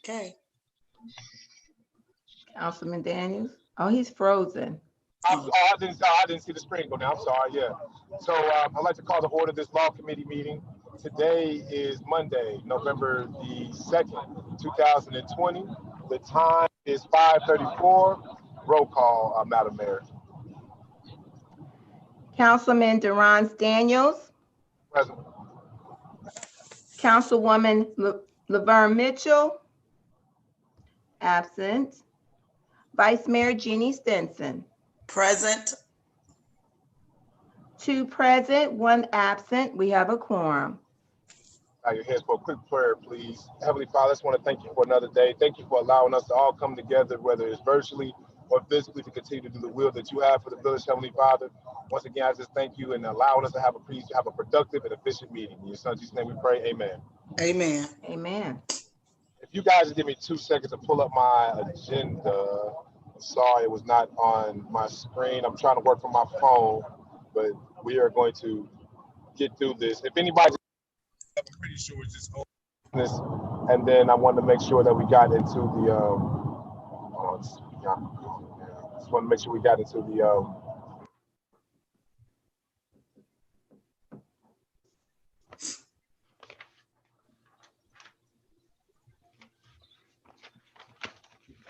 Okay. Councilman Daniels. Oh, he's frozen. I didn't see the screen go down. I'm sorry. Yeah. So I'd like to call to order this law committee meeting. Today is Monday, November the 2nd, 2020. The time is 5:34. Roll call, Madam Mayor. Councilman Durance Daniels. Present. Councilwoman Laverne Mitchell. Absent. Vice Mayor Jeannie Stinson. Present. 2 present, 1 absent. We have a quorum. Bow your heads for a quick prayer, please. Heavenly Father, I just want to thank you for another day. Thank you for allowing us to all come together, whether it's virtually or physically, to continue to do the will that you have for the village, Heavenly Father. Once again, I just thank you and allowing us to have a productive and efficient meeting. In your son Jesus' name we pray, amen. Amen. Amen. If you guys give me 2 seconds to pull up my agenda. I'm sorry, it was not on my screen. I'm trying to work from my phone, but we are going to get through this. If anybody, I'm pretty sure it's just this, and then I wanted to make sure that we got into the just want to make sure we got into the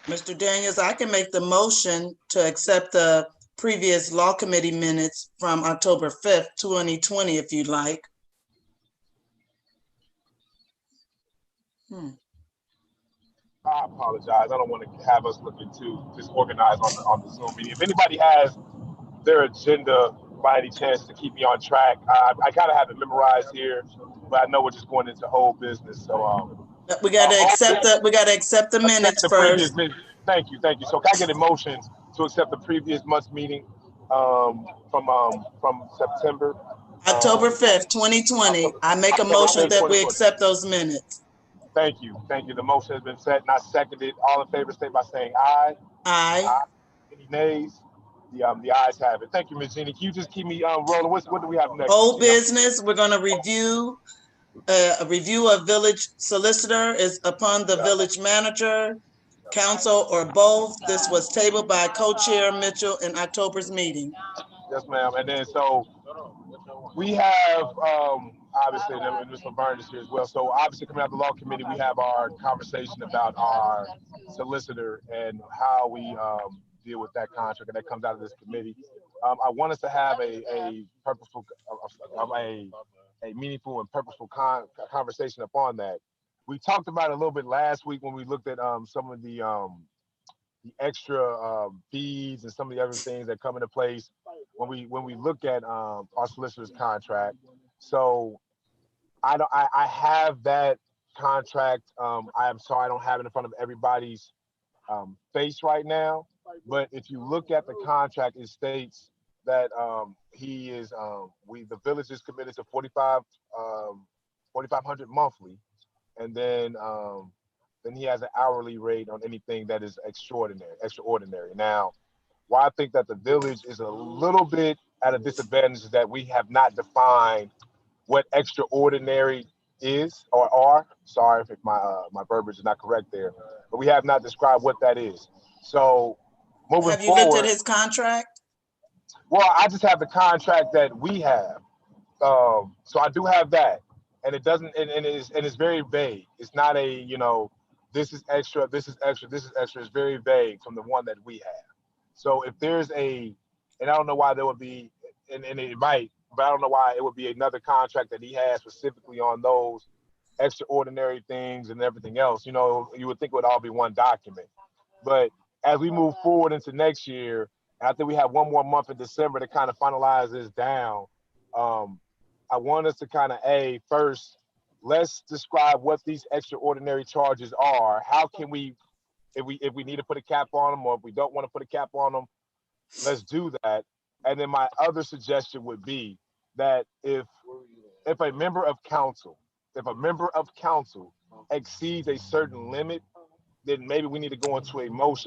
Mr. Daniels, I can make the motion to accept the previous law committee minutes from October 5th, 2020, if you'd like. I apologize. I don't want to have us looking too disorganized on the Zoom meeting. If anybody has their agenda by any chance to keep me on track, I kind of have it memorized here, but I know we're just going into whole business. So we got to accept the minutes first. Thank you. So can I get a motion to accept the previous month's meeting from September? October 5th, 2020. I make a motion that we accept those minutes. Thank you. The motion has been set and I seconded. All in favor, state by saying aye. Aye. Any nays? The ayes have it. Thank you, Ms. Jeannie. Can you just keep me rolling? What do we have next? Old business, we're going to review. A review of village solicitor is upon the village manager, council, or both. This was tabled by co-chair Mitchell in October's meeting. Yes, ma'am. And then so we have obviously, and Ms. Laverne is here as well. So obviously coming out of the law committee, we have our conversation about our solicitor and how we deal with that contract, and that comes out of this committee. I want us to have a purposeful, a meaningful and purposeful conversation upon that. We talked about it a little bit last week when we looked at some of the extra fees and some of the other things that come into place when we look at our solicitor's contract. So I have that contract. I'm sorry I don't have it in front of everybody's face right now, but if you look at the contract, it states that he is the village is committed to $4,500 monthly, and then he has an hourly rate on anything that is extraordinary. Now, why I think that the village is a little bit at a disadvantage is that we have not defined what extraordinary is or are. Sorry if my verbiage is not correct there, but we have not described what that is. So moving forward, have you looked at his contract? Well, I just have the contract that we have. So I do have that, and it doesn't, and it's very vague. It's not a, this is extra, this is extra, this is extra. It's very vague from the one that we have. So if there's and I don't know why there would be, and it might, but I don't know why it would be another contract that he has specifically on those extraordinary things and everything else. You would think it would all be one document. But as we move forward into next year, I think we have one more month in December to kind of finalize this down. I want us to kind of, first, let's describe what these extraordinary charges are. How can we, if we need to put a cap on them, or if we don't want to put a cap on them, let's do that. And then my other suggestion would be that if a member of council exceeds a certain limit, then maybe we need to go into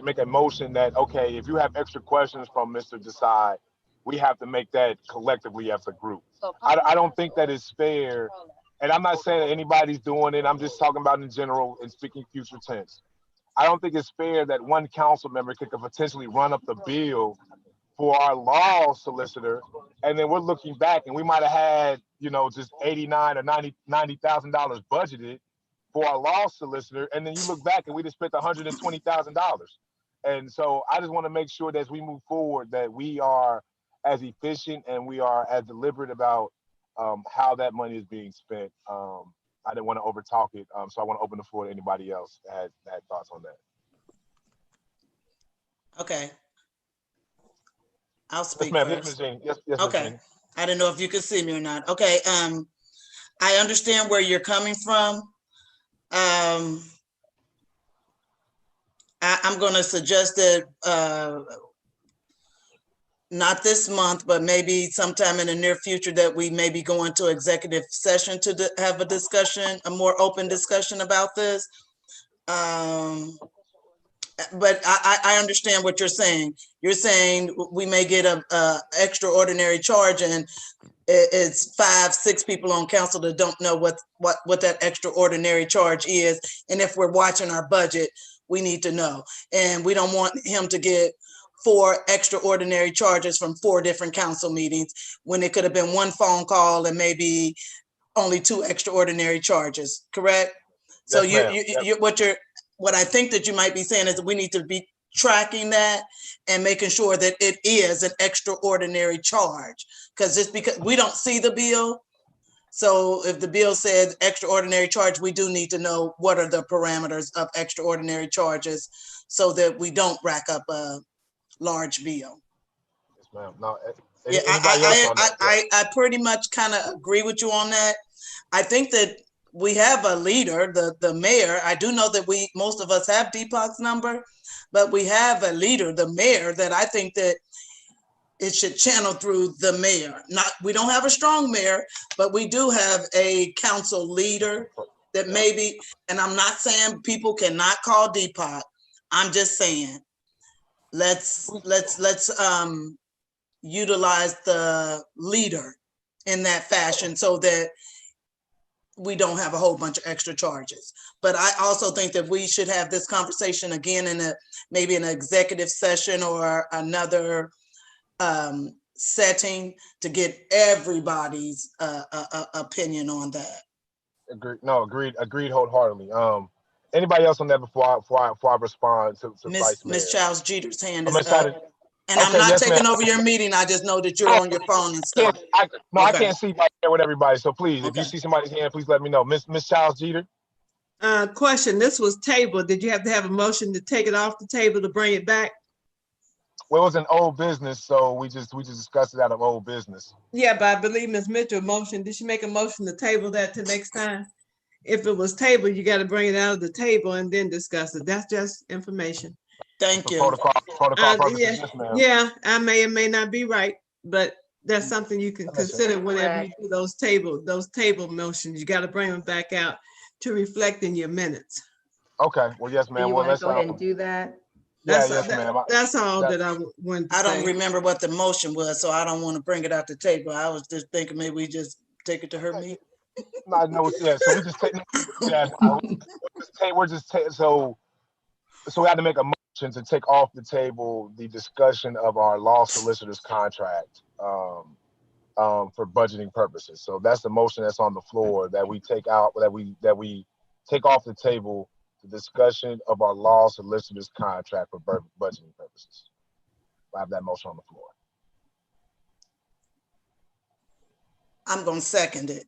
make a motion that, okay, if you have extra questions from Mr. Desai, we have to make that collectively as a group. I don't think that is fair and I'm not saying that anybody's doing it. I'm just talking about in general and speaking future tense. I don't think it's fair that one council member could potentially run up the bill for our law solicitor, and then we're looking back and we might have had, you know, just 89 or 90,000 dollars budgeted for our law solicitor, and then you look back and we just spent $120,000. And so I just want to make sure that as we move forward that we are as efficient and we are as deliberate about how that money is being spent. I didn't want to overtalk it, so I want to open the floor to anybody else that had thoughts on that. Okay. I'll speak Yes, ma'am. first. Yes, Ms. Jeannie. Yes, Ms. Okay. Jeannie. I didn't know if you could see me or not. Okay. I understand where you're coming from. I'm going to suggest that not this month, but maybe sometime in the near future that we maybe go into executive session to have a discussion, a more open discussion about this. But I understand what you're saying. You're saying we may get a extraordinary charge, and it's 5, 6 people on council that don't know what that extraordinary charge is. And if we're watching our budget, we need to know. And we don't want him to get 4 extraordinary charges from 4 different council meetings when it could have been 1 phone call and maybe only 2 extraordinary charges, correct? So Yes, what I think that you might be saying is that we need to be tracking that and making sure that it is an extraordinary charge, because just because we don't see the bill. So if the bill says extraordinary charge, we do need to know what are the parameters of extraordinary charges so that we don't rack up a large bill. Yes, ma'am. No, Yeah, I pretty much kind of agree with you on that. I think that we have a leader, the mayor. I do know that most of us have Deepak's number, but we have a leader, the mayor, that I think that it should channel through the mayor. We don't have a strong mayor, but we do have a council leader that maybe, and I'm not saying people cannot call Deepak. I'm just saying, let's utilize the leader in that fashion so that we don't have a whole bunch of extra charges. But I also think that we should have this conversation again in maybe an executive session or another setting to get everybody's opinion on that. Agreed wholeheartedly. Anybody else on that before I respond to Vice Mayor? Miss Charles Jeter's hand is Miss up. Charles- And Okay, I'm not yes, taking ma'am. over your meeting. I just know that you're on your phone and stuff. I can't see right there with everybody. So please, if Okay. you see somebody's hand, please let me know. Miss Charles Jeter. Question, this was tabled. Did you have to have a motion to take it off the table to bring it back? Well, it was an old business, so we just discussed it out of old business. Yeah, but I believe Ms. Mitchell motion. Did she make a motion to table that to next time? If it was tabled, you got to bring it out of the table and then discuss it. That's just information. Thank you. Protocol purposes, Yeah, yes, ma'am. yeah, I may or may not be right, but that's something you can consider whenever you do those table motions. You got to bring them back out to reflect in your minutes. Okay, well, yes, Do ma'am. you Well, want to let's go ahead and do that? yes, ma'am. That's all that I wanted to I don't say. remember what the motion was, so I don't want to bring it out the table. I was just thinking maybe we just take it to her meeting. No, yeah. So we just take. Yeah, so we had to make a motion to take off the table the discussion of our law solicitor's contract for budgeting purposes. So that's the motion that's on the floor, that we take out, that we take off the table the discussion of our law solicitor's contract for budgeting purposes. I have that motion on the floor. I'm going to second it.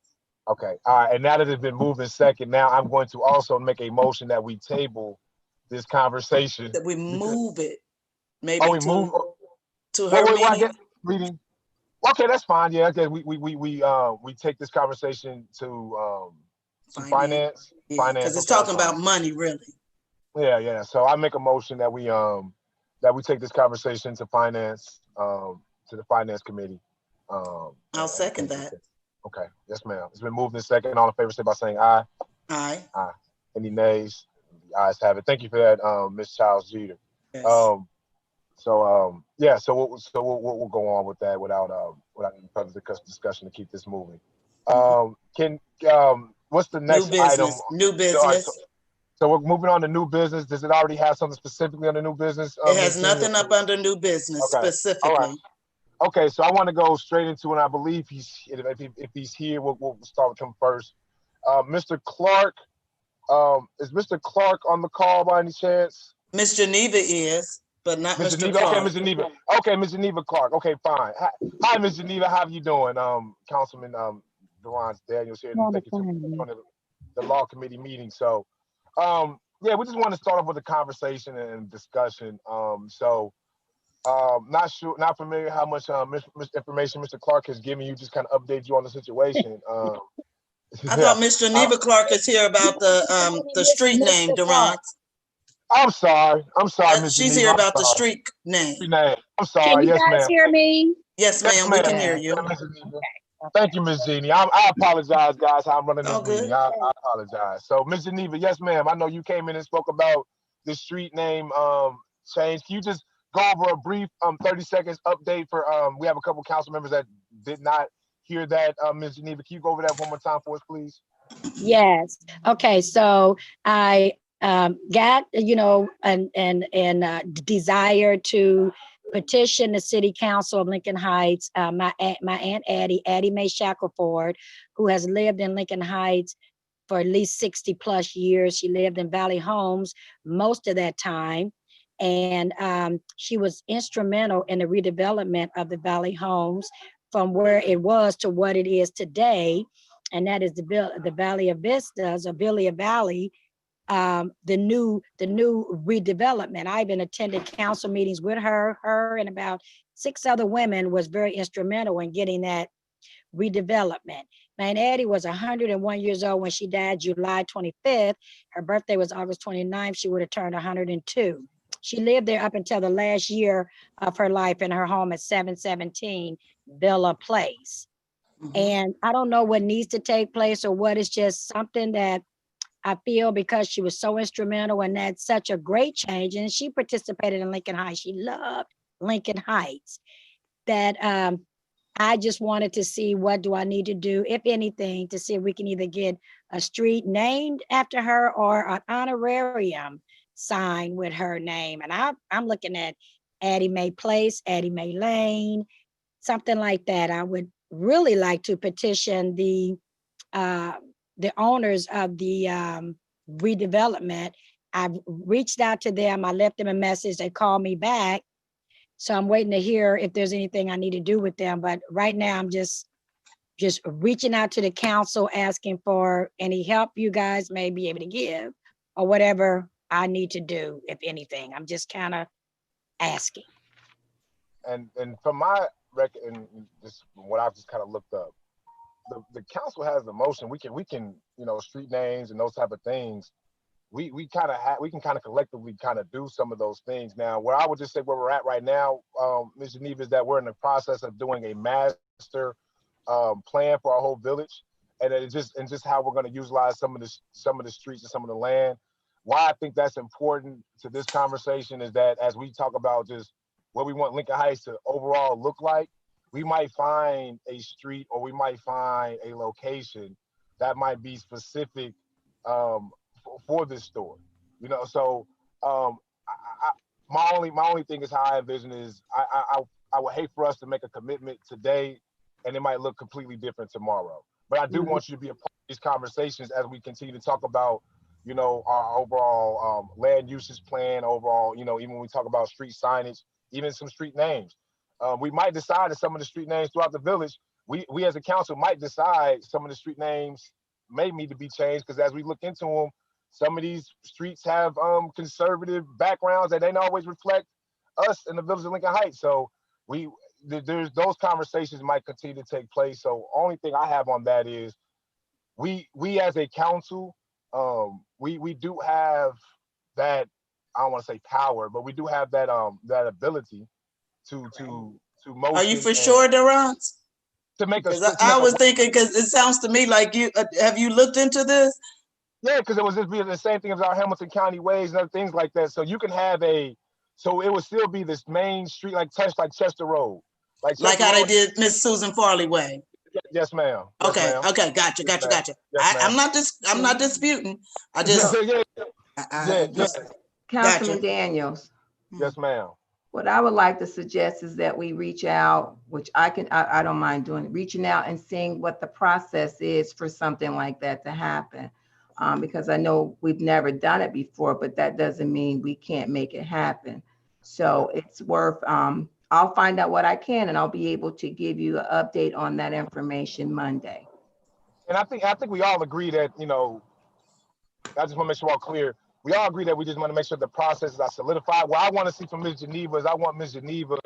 Okay. All right. And now that it's been moved in second, now I'm going to also make a motion that we table this conversation. That we move it maybe we move to her meeting. Meeting. Okay, that's fine. Yeah. Okay. We take this conversation to finance. Yeah, because it's talking about money, really. Yeah. So I make a motion that we take this conversation to finance, to the finance committee. I'll second that. Okay. Yes, ma'am. It's been moved in second. All in favor, say by saying aye. Aye. Aye. Any nays? The ayes have it. Thank you for that, Ms. Charles Jeter. Yes. So we'll go on with that without any further discussion to keep this moving. What's the New next item? business, new All right, business. so we're moving on to new business. Does it already have something specifically on the new business? It has Ms. Jeannie? nothing up under new business Okay. All right. specifically. Okay, so I want to go straight into, and I believe if he's here, we'll start with him first. Mr. Clark, is Mr. Clark on the call by any chance? Miss Geneva is, but not Ms. Mr. Geneva, Clark. okay, Ms. Geneva. Okay, Ms. Geneva Clark. Okay, fine. Hi, Ms. Geneva. How you doing? Councilman Deron Daniels here. Thank you for the law committee meeting. So, yeah, we just want to start off with a conversation and discussion. Not familiar how much information Mr. Clark has given you. Just kind of update you on the situation. I thought Miss Geneva Clark is here about the street name, Durant. I'm sorry, Ms. She's Geneva. here about the street name. I'm sorry. Can you Yes, guys ma'am. hear me? Yes, ma'am. We can hear you. Thank you, Ms. Jeannie. I apologize, guys, how I'm running this All good. meeting. I apologize. So, Ms. Geneva, yes, ma'am. I know you came in and spoke about the street name change. Can you just go over a brief 30 seconds update for we have a couple council members that did not hear that. Ms. Geneva, can you go over that one more time for us, please? Yes. Okay. So I got, desire to petition the City Council of Lincoln Heights. My Aunt Addie Mae Shackelford, who has lived in Lincoln Heights for at least 60 plus years. She lived in Valley Homes most of that time. And she was instrumental in the redevelopment of the Valley Homes from where it was to what it is today. And that is the Valley of Vistas, or Villia Valley, the new redevelopment. I even attended council meetings with her and about 6 other women was very instrumental in getting that redevelopment. My Aunt Addie was 101 years old when she died July 25th. Her birthday was August 29th. She would have turned 102. She lived there up until the last year of her life in her home at 717 Villa Place. And I don't know what needs to take place or what. Is just something that I feel, because she was so instrumental and that's such a great change. And she participated in Lincoln Heights. She loved Lincoln Heights. That I just wanted to see, what do I need to do, if anything, to see if we can either get a street named after her or an honorarium sign with her name. And I'm looking at Addie Mae Place, Addie Mae Lane, something like that. I would really like to petition the owners of the redevelopment. I've reached out to them. I left them a message. They called me back. So I'm waiting to hear if there's anything I need to do with them. But right now I'm just reaching out to the council, asking for any help you guys may be able to give, or whatever I need to do, if anything. I'm just kind of asking. And from my record, and just what I've just kind of looked up, the council has the motion. We can street names and those type of things. We can kind of collectively kind of do some of those things. Now, where I would just say where we're at right now, Ms. Geneva, is that we're in the process of doing a master plan for our whole village, and just how we're going to utilize some of the streets and some of the land. Why I think that's important to this conversation is that as we talk about just what we want Lincoln Heights to overall look like, we might find a street or we might find a location that might be specific for this store, So my only thing is how I envision is I would hate for us to make a commitment today, and it might look completely different tomorrow. But I do want you to be a part of these conversations as we continue to talk about, our overall land usage plan. Overall, even when we talk about street signage, even some street names, we might decide that some of the street names throughout the village, we as a council might decide some of the street names may need to be changed, because as we look into them, some of these streets have conservative backgrounds that don't always reflect us in the village of Lincoln Heights. So there's those conversations might continue to take place. So only thing I have on that is we as a council, we do have that, I don't want to say power, but we do have that that ability to motion. Are you for sure, Durant? To make us. I was thinking, because it sounds to me like you have you looked into this? Yeah, because it was just be the same thing as our Hamilton County ways and other things like that. So you can have so it would still be this main street like Chester Road. Like how they did Miss Susan Farley Way. Yes, ma'am. Yes, Okay, ma'am. okay, gotcha. Yes, ma'am. Yes, I'm ma'am. I'm not disputing. I just, Yeah, I just, Councilman gotcha. Daniels, yes, ma'am. what I would like to suggest is that we reach out, which I don't mind doing, reaching out and seeing what the process is for something like that to happen. Because I know we've never done it before, but that doesn't mean we can't make it happen. So it's worth, I'll find out what I can and I'll be able to give you an update on that information Monday. And I think we all agree that, you know, I just want to make sure we're all clear. We all agree that we just want to make sure the processes are solidified. What I want to see from Ms. Geneva is I want Ms. Geneva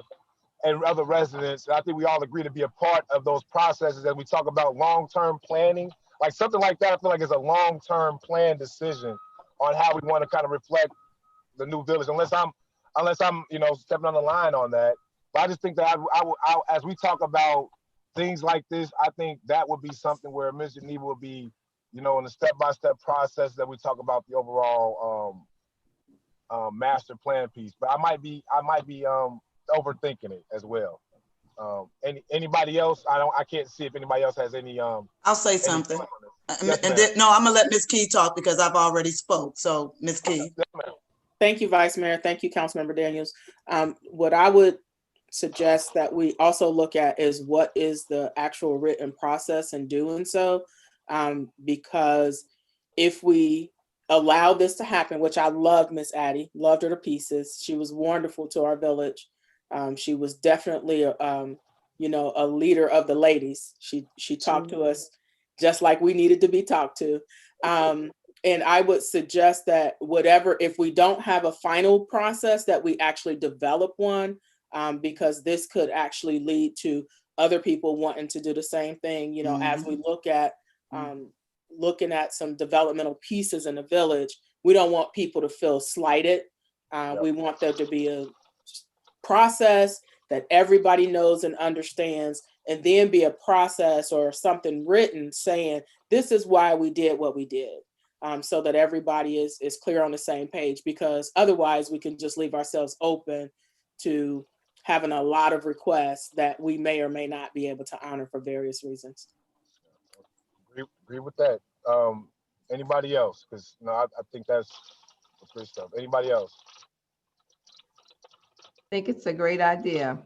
and other residents, I think we all agree to be a part of those processes as we talk about long-term planning. Like something like that, I feel like it's a long-term plan decision on how we want to kind of reflect the new village, unless I'm, you know, stepping on the line on that. But I just think that as we talk about things like this, I think that would be something where Ms. Geneva would be, you know, in a step-by-step process that we talk about the overall master plan piece. But I might be overthinking it as well. Anybody else? I can't see if anybody else has any. I'll say something. Yes, And then, no, I'm gonna let Ms. Key talk because I've already spoke. So Ms. Key. Yes, ma'am. Thank you, Vice Mayor. Thank you, Councilmember Daniels. What I would suggest that we also look at is what is the actual written process in doing so. Because if we allow this to happen, which I loved Miss Addie, loved her to pieces. She was wonderful to our village. She was definitely you know, a leader of the ladies. She talked to us just like we needed to be talked to. And I would suggest that if we don't have a final process, that we actually develop one, because this could actually lead to other people wanting to do the same thing. You know, as we look at looking at some developmental pieces in the village, we don't want people to feel slighted. We want there to be a process that everybody knows and understands, and then be a process or something written saying, this is why we did what we did. So that everybody is clear on the same page, because otherwise we can just leave ourselves open to having a lot of requests that we may or may not be able to honor for various reasons. Agree with that. Anybody else? Because no, I think that's great stuff. Anybody else? I think it's a great idea.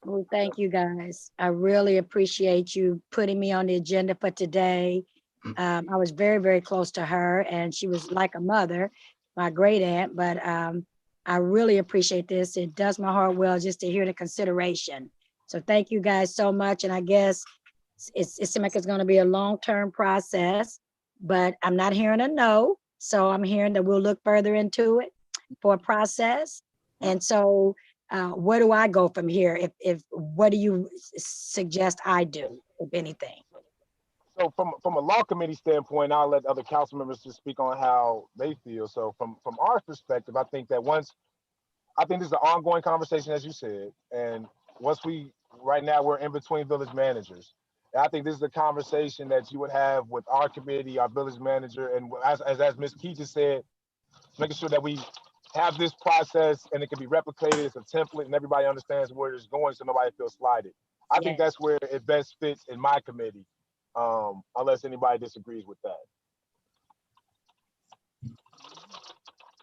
Well, thank you, guys. I really appreciate you putting me on the agenda for today. I was very, very close to her, and she was like a mother, my great aunt, but I really appreciate this. It does my heart well just to hear the consideration. So thank you guys so much. And I guess it seems like it's going to be a long-term process, but I'm not hearing a no. So I'm hearing that we'll look further into it for a process. And so where do I go from here? What do you suggest I do, if anything? So from a law committee standpoint, I'll let other council members just speak on how they feel. So from our perspective, I think this is an ongoing conversation, as you said. And right now we're in between village managers. And I think this is a conversation that you would have with our committee, our village manager, and as Ms. Key just said, making sure that we have this process and it can be replicated as a template and everybody understands where it's going so nobody feels slighted. I think that's where it best fits in my committee. Unless anybody disagrees with that.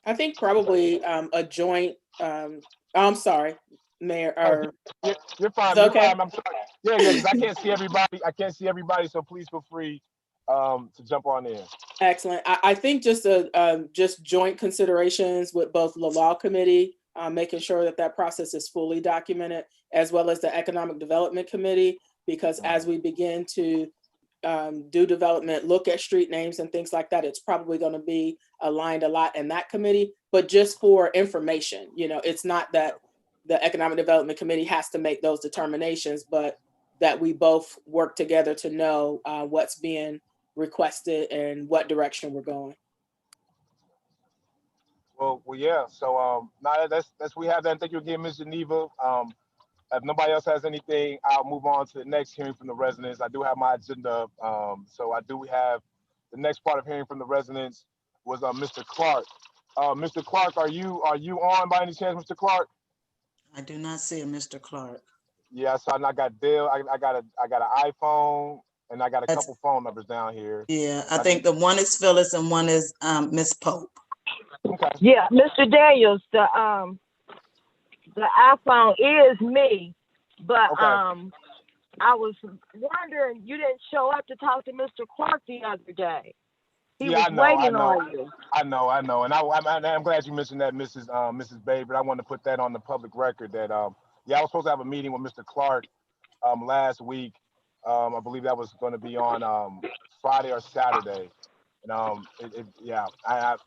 I think probably a joint, I'm sorry, Mayor, or you're fine. Okay. You're fine. I'm sorry. Yeah, because I can't see everybody. So please feel free to jump on in. Excellent. I think just joint considerations with both the law committee, making sure that process is fully documented, as well as the economic development committee, because as we begin to do development, look at street names and things like that, it's probably going to be aligned a lot in that committee. But just for information, you know, it's not that the economic development committee has to make those determinations, but that we both work together to know what's being requested and what direction we're going. Well, yeah. So now that's we have that. Thank you again, Ms. Geneva. If nobody else has anything, I'll move on to the next hearing from the residents. I do have my agenda. So I do have the next part of hearing from the residents was Mr. Clark. Mr. Clark, are you on by any chance, Mr. Clark? I do not see a Mr. Clark. Yeah, so I got Dale. I got an iPhone. And I got a That's- couple phone numbers down here. Yeah, I think the one is Phyllis and one is Miss Pope. Okay. Yeah, Mr. Daniels, the iPhone is me, but Okay. I was wondering, you didn't show up to talk to Mr. Clark the other day. He Yeah, was waiting on you. I know, and I'm glad you mentioned that, Mrs. Baber. I want to put that on the public record that yeah, I was supposed to have a meeting with Mr. Clark last week. I believe that was going to be on Friday or Saturday. And yeah, I'm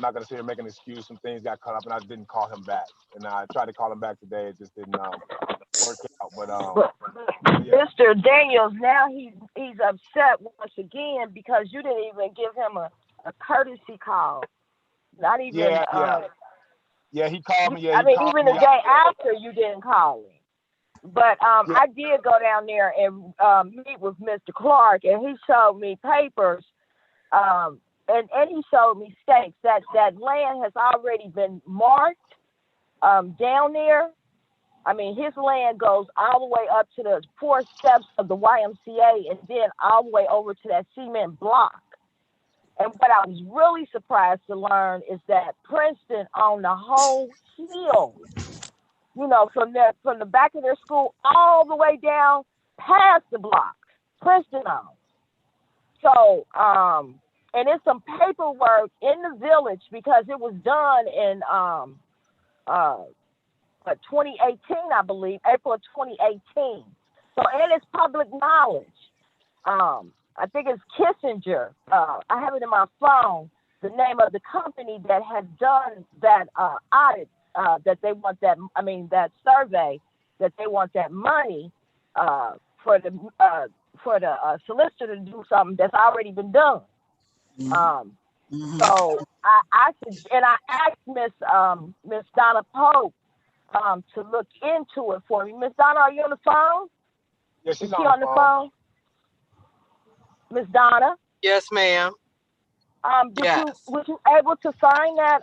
not going to sit here and make an excuse. Some things got caught up, and I didn't call him back. And I tried to call him back today. It just didn't work out. But yeah. Mr. Daniels, now he's upset once again because you didn't even give him a courtesy call. Not even. Yeah, he called me. Yeah, I mean, even the day after you didn't call him. But I did go down there and meet with Mr. Clark, and he showed me papers, and he showed me stakes. That land has already been marked down there. I mean, his land goes all the way up to the 4 steps of the YMCA and then all the way over to that cement block. And what I was really surprised to learn is that Princeton owned the whole hill, you know, from the back of their school all the way down past the block. Princeton owned. So, and it's some paperwork in the village because it was done in 2018, I believe, April of 2018. So, and it's public knowledge. I think it's Kissinger. I have it in my phone, the name of the company that has done that audit, that they want that, that survey, that they want that money for the solicitor to do something that's already been done. So I asked Miss Donna Pope to look into it for me. Miss Donna, are you on the phone? Yes, she's Is she on the phone? Miss Donna? Yes, ma'am. Was you able to find that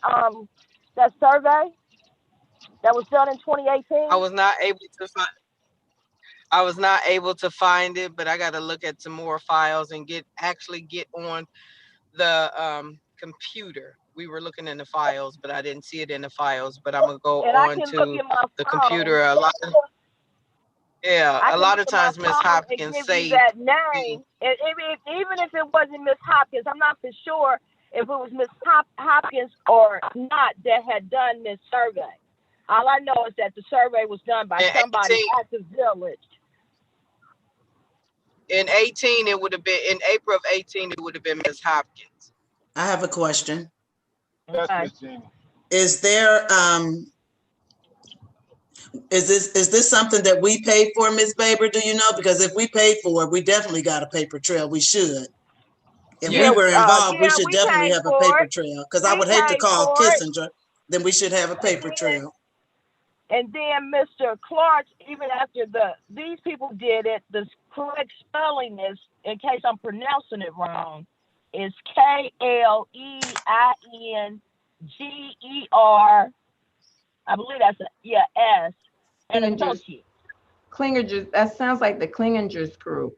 that survey that was done in 2018? I was not able to find it, but I got to look at some more files and get on the computer. We were looking in the files, but I didn't see it in the files. But I'm gonna go on to the computer. A lot of times Miss Hopkins say that name. Even if it wasn't Miss Hopkins, I'm not for sure if it was Miss Hopkins or not that had done this survey. All I know is that the survey was done by somebody at the village. In 18, it would have been in April of 18. It would have been Miss Hopkins. I have a question. Yes, Miss Jeannie. Is there is this something that we paid for, Ms. Baber? Do you know? Because if we paid for it, we definitely got a paper trail. We should. If we were involved, we should definitely have a paper trail. Because I would hate to call Kissinger. Then we should have a paper trail. And then Mr. Clark, even after these people did it, the correct spelling is, in case I'm pronouncing it wrong, is Kleinger. I believe that's S. And associate. Klingers, that sounds like the Klingers group.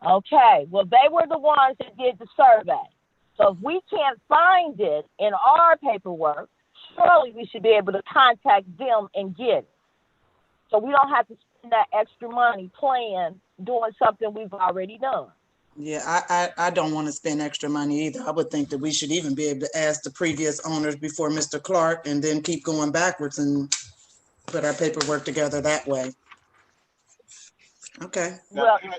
Okay, well, they were the ones that did the survey. So if we can't find it in our paperwork, surely we should be able to contact them and get it. So we don't have to spend that extra money doing something we've already done. Yeah, I don't want to spend extra money either. I would think that we should even be able to ask the previous owners before Mr. Clark and then keep going backwards and put our paperwork together that way. Okay. Well, the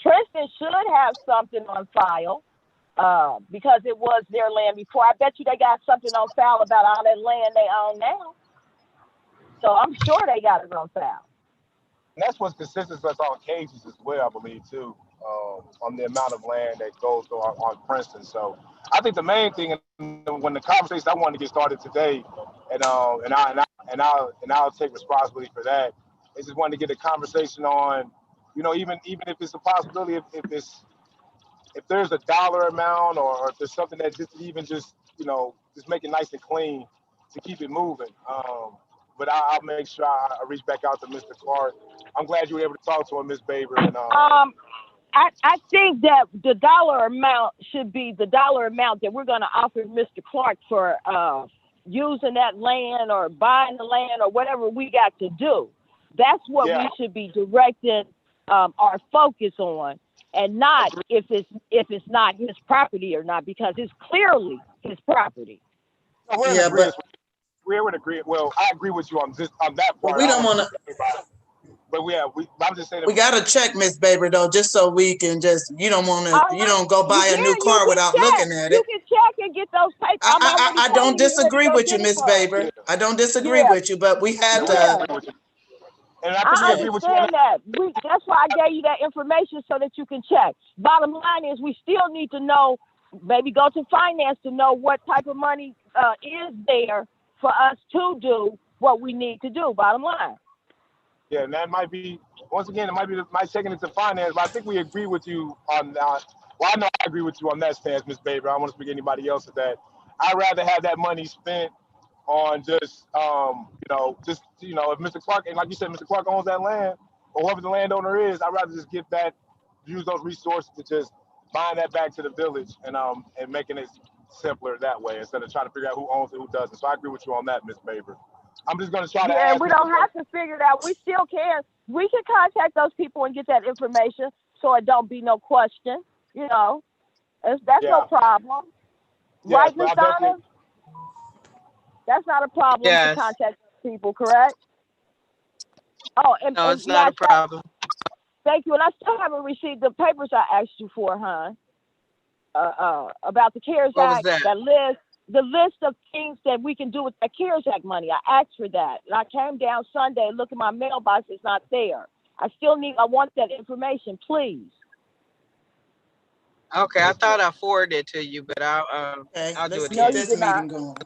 Princeton should have something on file because it was their land before. I bet you they got something on file about all that land they own now. So I'm sure they got it on file. And that's what's consistent with all cases as well, I believe, too, on the amount of land that goes on Princeton. So I think the main thing, when the conversation I wanted to get started today, and I'll take responsibility for that, is just wanted to get a conversation on, even if it's a possibility, if there's a dollar amount or if there's something that just make it nice and clean to keep it moving. but I'll make sure I reach back out to Mr. Clark. I'm glad you were able to talk to him, Miss Baber. And I think that the dollar amount should be the dollar amount that we're going to offer Mr. Clark for using that land or buying the land or whatever we got to do. That's what we should be directing our focus on, and not if it's not his property or not, because it's clearly his property. No, we're in agreement. We're in agreement. Well, I agree with you on that part. But we don't want to. But I'm just saying. We got to check, Miss Baber, though, just so we can just, you don't want to, you don't go buy a new car without looking at it. You can check and get those papers. I don't disagree with you, Miss Baber. Yeah. I don't disagree with you, but we had to. And I understand that. That's why I gave you that information so that you can check. Bottom line is we still need to know, maybe go to finance to know what type of money is there for us to do what we need to do, bottom line. Yeah, and that might be, once again, it might be taking it to finance, but I think we agree with you on that. Well, I know I agree with you on that stance, Ms. Baber. I don't want to speak to anybody else of that. I'd rather have that money spent on just, if Mr. Clark, and like you said, Mr. Clark owns that land, or whoever the landowner is, I'd rather just use those resources to just buying that back to the village and making it simpler that way instead of trying to figure out who owns it, who doesn't. So I agree with you on that, Ms. Baber. I'm just going to try to ask. Yeah, we don't have to figure it out. We still can. We can contact those people and get that information so it don't be no question. That's no problem. Yes, right, Ms. Donna? That's not a problem to contact people, correct? Oh, no, it's not a problem. Thank you. And I still haven't received the papers I asked you for, about the CARES Act, the list of things that we can do with the CARES Act money. I asked for that. And I came down Sunday and looked at my mailbox. It's not there. I want that information, please. Okay, I thought I forwarded it to you, but I'll do it. Get this meeting going.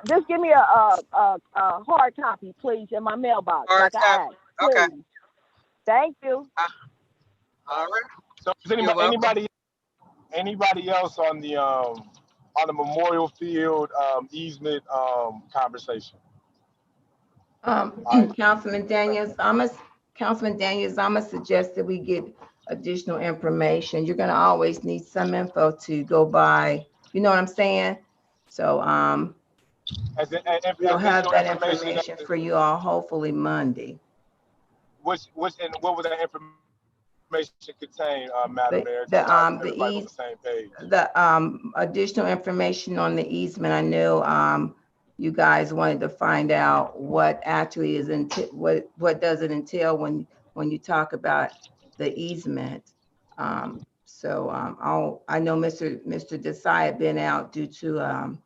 Just give me a hard copy, please, in my mailbox. Hard copy. Okay. Thank you. All right. So is anybody else on the memorial field easement conversation? Councilman Daniels, I'm gonna suggest that we get additional information. You're gonna always need some info to go by. You know what I'm saying? So we'll have that information for you all hopefully Monday. What would that information contain, Madam Mayor? The additional information on the easement. I know you guys wanted to find out what actually is what does it entail when you talk about the easement. I know Mr. Desai had been out due to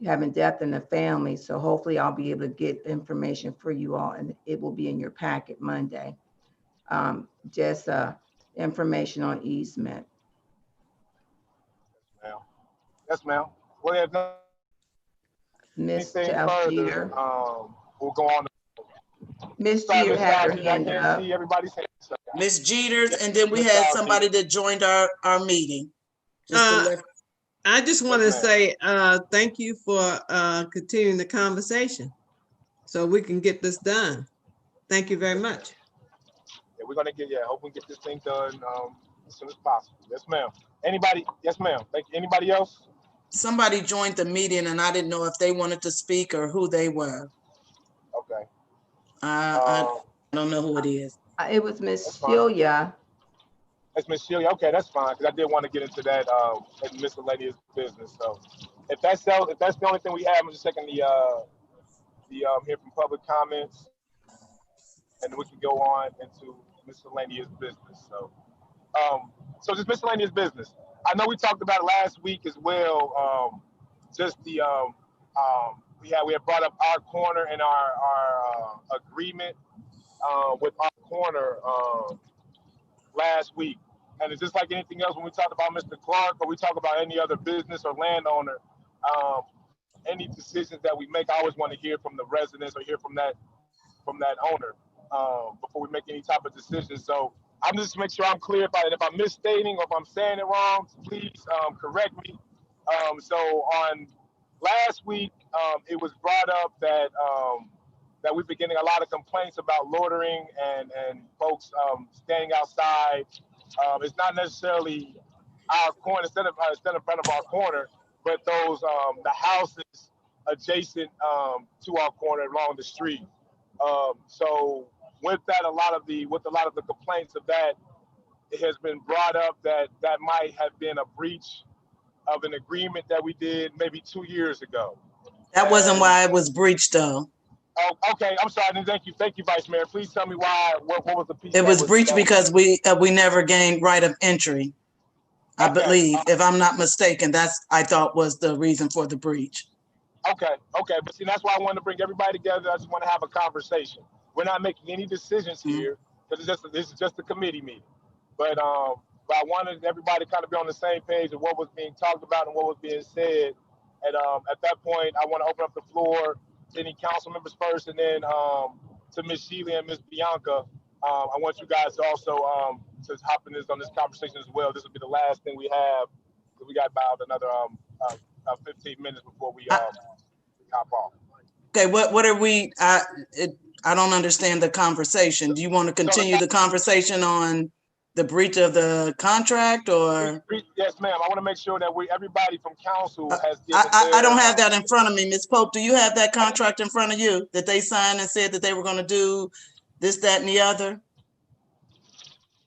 having death in the family. So hopefully I'll be able to get information for you all and it will be in your packet Monday. Just information on easement. Yes, ma'am. Well, if Mr. Jeter. We'll go on. Miss Jeter had her hand up. Miss Jeters, and then we had somebody that joined our meeting. I just want to say thank you for continuing the conversation so we can get this done. Thank you very much. Yeah, we're gonna hope we get this thing done as soon as possible. Yes, ma'am. Anybody? Yes, ma'am. Thank you. Anybody else? Somebody joined the meeting and I didn't know if they wanted to speak or who they were. Okay. I don't know who it is. It was Miss Celia. It's Miss Celia. Okay, that's fine. Because I did want to get into that miscellaneous business. So if that's the only thing we have, I'm just checking the here from public comments, and we can go on into miscellaneous business. So just miscellaneous business. I know we talked about it last week as well. Just the we had brought up our corner and our agreement with our corner last week. And it's just like anything else when we talk about Mr. Clark or we talk about any other business or landowner, any decisions that we make, I always want to hear from the residents or hear from that owner before we make any type of decision. So I'm just to make sure I'm clear if I'm misstating or if I'm saying it wrong, please correct me. So on last week, it was brought up that that we've been getting a lot of complaints about loitering and folks standing outside. It's not necessarily our corner, instead of in front of our corner, but those the houses adjacent to our corner along the street. So with that, a lot of the complaints of that, it has been brought up that might have been a breach of an agreement that we did maybe 2 years ago. That wasn't why it was breached, though. Oh, okay. I'm sorry. Thank you, Vice Mayor. Please tell me why. What was the piece? It was breached because we never gained right of entry. I believe, if I'm not mistaken, I thought was the reason for the breach. Okay. But see, that's why I wanted to bring everybody together. I just want to have a conversation. We're not making any decisions here because this is just a committee meeting. But I wanted everybody to kind of be on the same page of what was being talked about and what was being said. And at that point, I want to open up the floor to any council members first, and then to Ms. Sheila and Ms. Bianca. I want you guys to also to hop in on this conversation as well. This will be the last thing we have, because we got about another 15 minutes before we hop off. Okay, what are we? I don't understand the conversation. Do you want to continue the conversation on the breach of the contract, or? Yes, ma'am. I want to make sure that everybody from council has given I don't have that in front of me. Ms. Pope, do you have that contract in front of you that they signed and said that they were going to do this, that, and the other?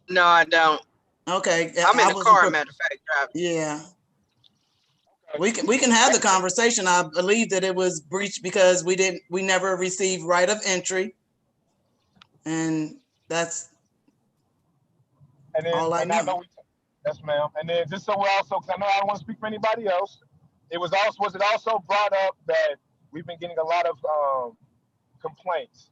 No, I don't. Okay. I'm in the car, matter of fact, driving. Yeah. We can have the conversation. I believe that it was breached because we never received right of entry. And that's all I know. Yes, ma'am. And then just so we're also, because I know I don't want to speak for anybody else, was it also brought up that we've been getting a lot of complaints?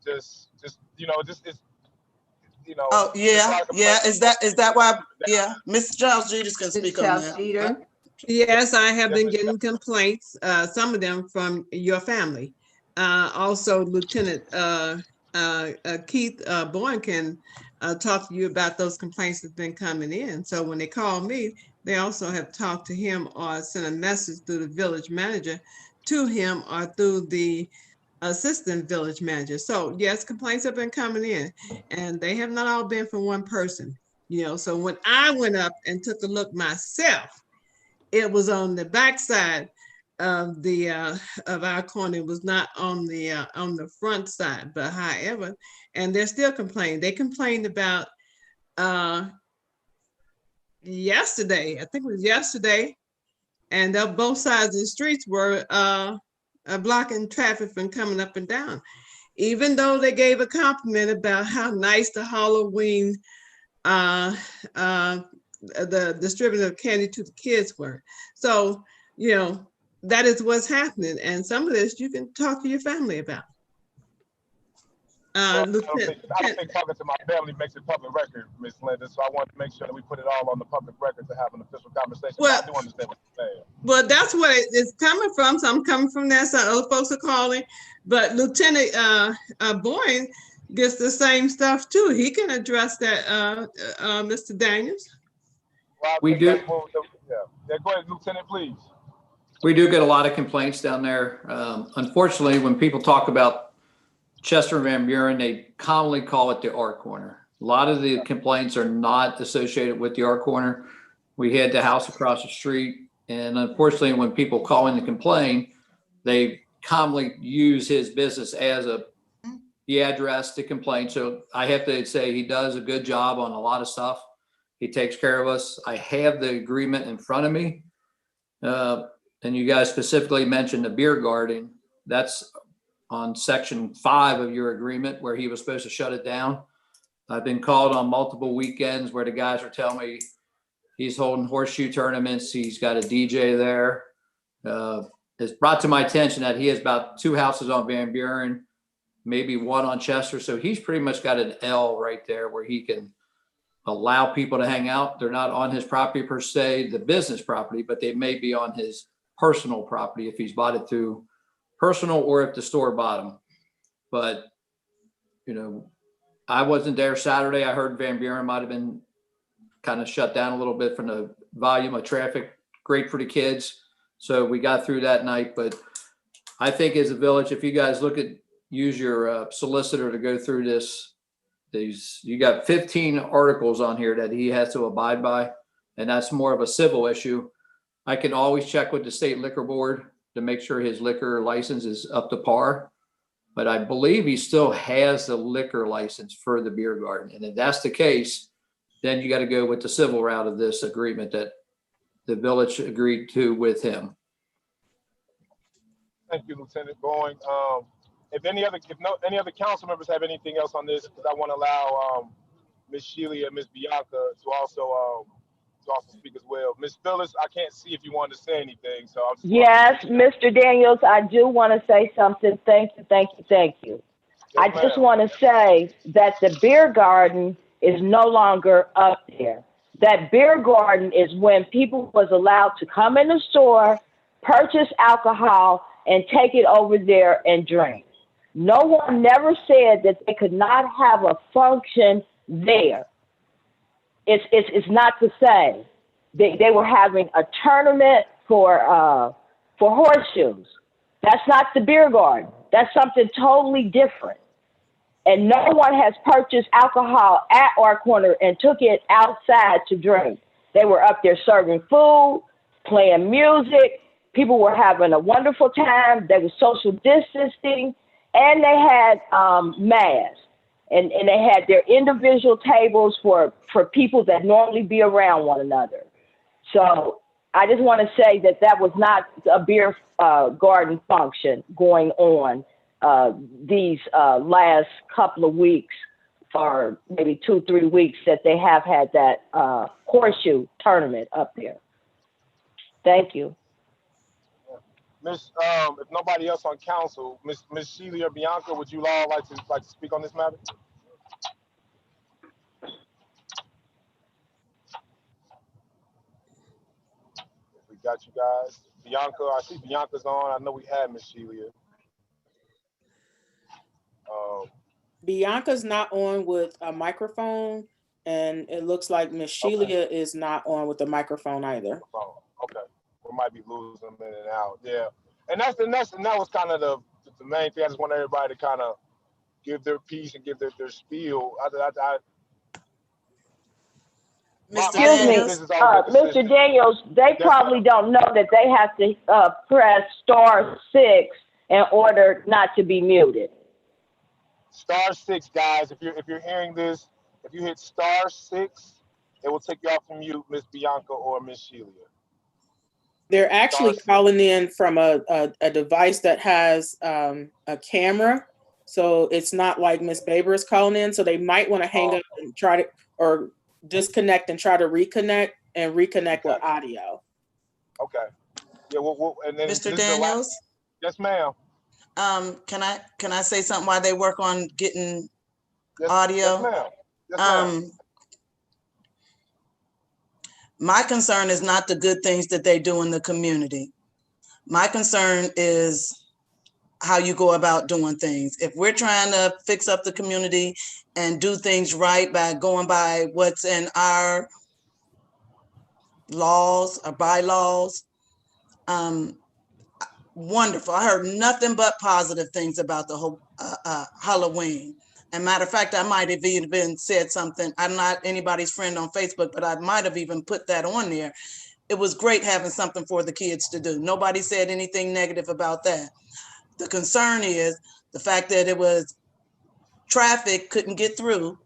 Oh yeah. Is that why? Yeah, Mr. Charles Jeters can speak on that. Yes, I have been getting complaints. Some of them from your family. Also, Lieutenant Keith Boyne can talk to you about those complaints that have been coming in. So when they call me, they also have talked to him or sent a message through the village manager to him or through the assistant village manager. So yes, complaints have been coming in, and they have not all been from one person. So when I went up and took a look myself, it was on the backside of the of our corner. It was not on the front side. But however, and they're still complaining. They complained about yesterday. I think it was yesterday, and both sides of the streets were blocking traffic from coming up and down. Even though they gave a compliment about how nice the Halloween the distributor of candy to the kids were. So, that is what's happening. And some of this you can talk to your family about. I don't think talking to my family makes it public record, Ms. Linda. So I want to make sure that we put it all on the public record to have an official conversation. Well, I do understand what you're saying. Well, that's what it's coming from. So I'm coming from that side. Other folks are calling. But Lieutenant Boyne gets the same stuff too. He can address that, Mr. Daniels. Well, We do. Yeah, go ahead, Lieutenant, please. We do get a lot of complaints down there. Unfortunately, when people talk about Chester and Van Buren, they commonly call it the R corner. A lot of the complaints are not associated with the R corner. We had the house across the street, and unfortunately, when people call in to complain, they commonly use his business as the address to complain. So I have to say he does a good job on a lot of stuff. He takes care of us. I have the agreement in front of me. And you guys specifically mentioned the beer garden. That's on section 5 of your agreement where he was supposed to shut it down. I've been called on multiple weekends where the guys are telling me he's holding horseshoe tournaments. He's got a DJ there. It's brought to my attention that he has about 2 houses on Van Buren, maybe 1 on Chester. So he's pretty much got an L right there where he can allow people to hang out. They're not on his property per se, the business property, but they may be on his personal property if he's bought it through personal or if the store bought them. But, I wasn't there Saturday. I heard Van Buren might have been kind of shut down a little bit from the volume of traffic. Great for the kids. So we got through that night. But I think as a village, if you guys look at use your solicitor to go through this. You got 15 articles on here that he has to abide by, and that's more of a civil issue. I can always check with the state liquor board to make sure his liquor license is up to par. But I believe he still has the liquor license for the beer garden. And if that's the case, then you got to go with the civil route of this agreement that the village agreed to with him. Thank you, Lieutenant Boeing. If any other council members have anything else on this, because I want to allow Ms. Sheila and Ms. Bianca to also speak as well. Ms. Phyllis, I can't see if you wanted to say anything, so I'm just Yes, Mr. Daniels, I do want to say something. Thank you. Yes, I just want to say that the beer garden is no longer up there. That beer garden is when people was allowed to come in the store, purchase alcohol, and take it over there and drink. No one never said that they could not have a function there. It's not to say they were having a tournament for horseshoes. That's not the beer garden. That's something totally different. And no one has purchased alcohol at our corner and took it outside to drink. They were up there serving food, playing music. People were having a wonderful time. They were social distancing, and they had masks. And they had their individual tables for people that normally be around one another. So I just want to say that was not a beer garden function going on these last couple of weeks, or maybe 2-3 weeks that they have had that horseshoe tournament up there. Thank you. Miss, if nobody else on council, Miss Sheila or Bianca, would you all like to speak on this matter? We got you guys. Bianca, I see Bianca's on. I know we had Miss Sheila. Bianca's not on with a microphone, and it looks like Miss Sheila is not on with the microphone either. Okay, we might be losing them in and out. Yeah, and that was kind of the main thing. I just want everybody to kind of give their piece and give their spiel. Mr. Daniels, they probably don't know that they have to press *6 in order not to be muted. *6, guys. If you're hearing this, if you hit *6, it will take you off from mute, Miss Bianca or Miss Sheila. They're actually calling in from a device that has a camera, so it's not like Miss Baber is calling in. So they might want to hang up and try to, or disconnect and try to reconnect with audio. Okay. Yeah. And then Mr. Daniels. Yes, ma'am. Can I say something while they work on getting audio? Yes, ma'am. Yes, ma'am. My concern is not the good things that they do in the community. My concern is how you go about doing things. If we're trying to fix up the community and do things right by going by what's in our laws or bylaws, wonderful. I heard nothing but positive things about the whole Halloween. And matter of fact, I might have even said something. I'm not anybody's friend on Facebook, but I might have even put that on there. It was great having something for the kids to do. Nobody said anything negative about that. The concern is the fact that it was traffic couldn't get through.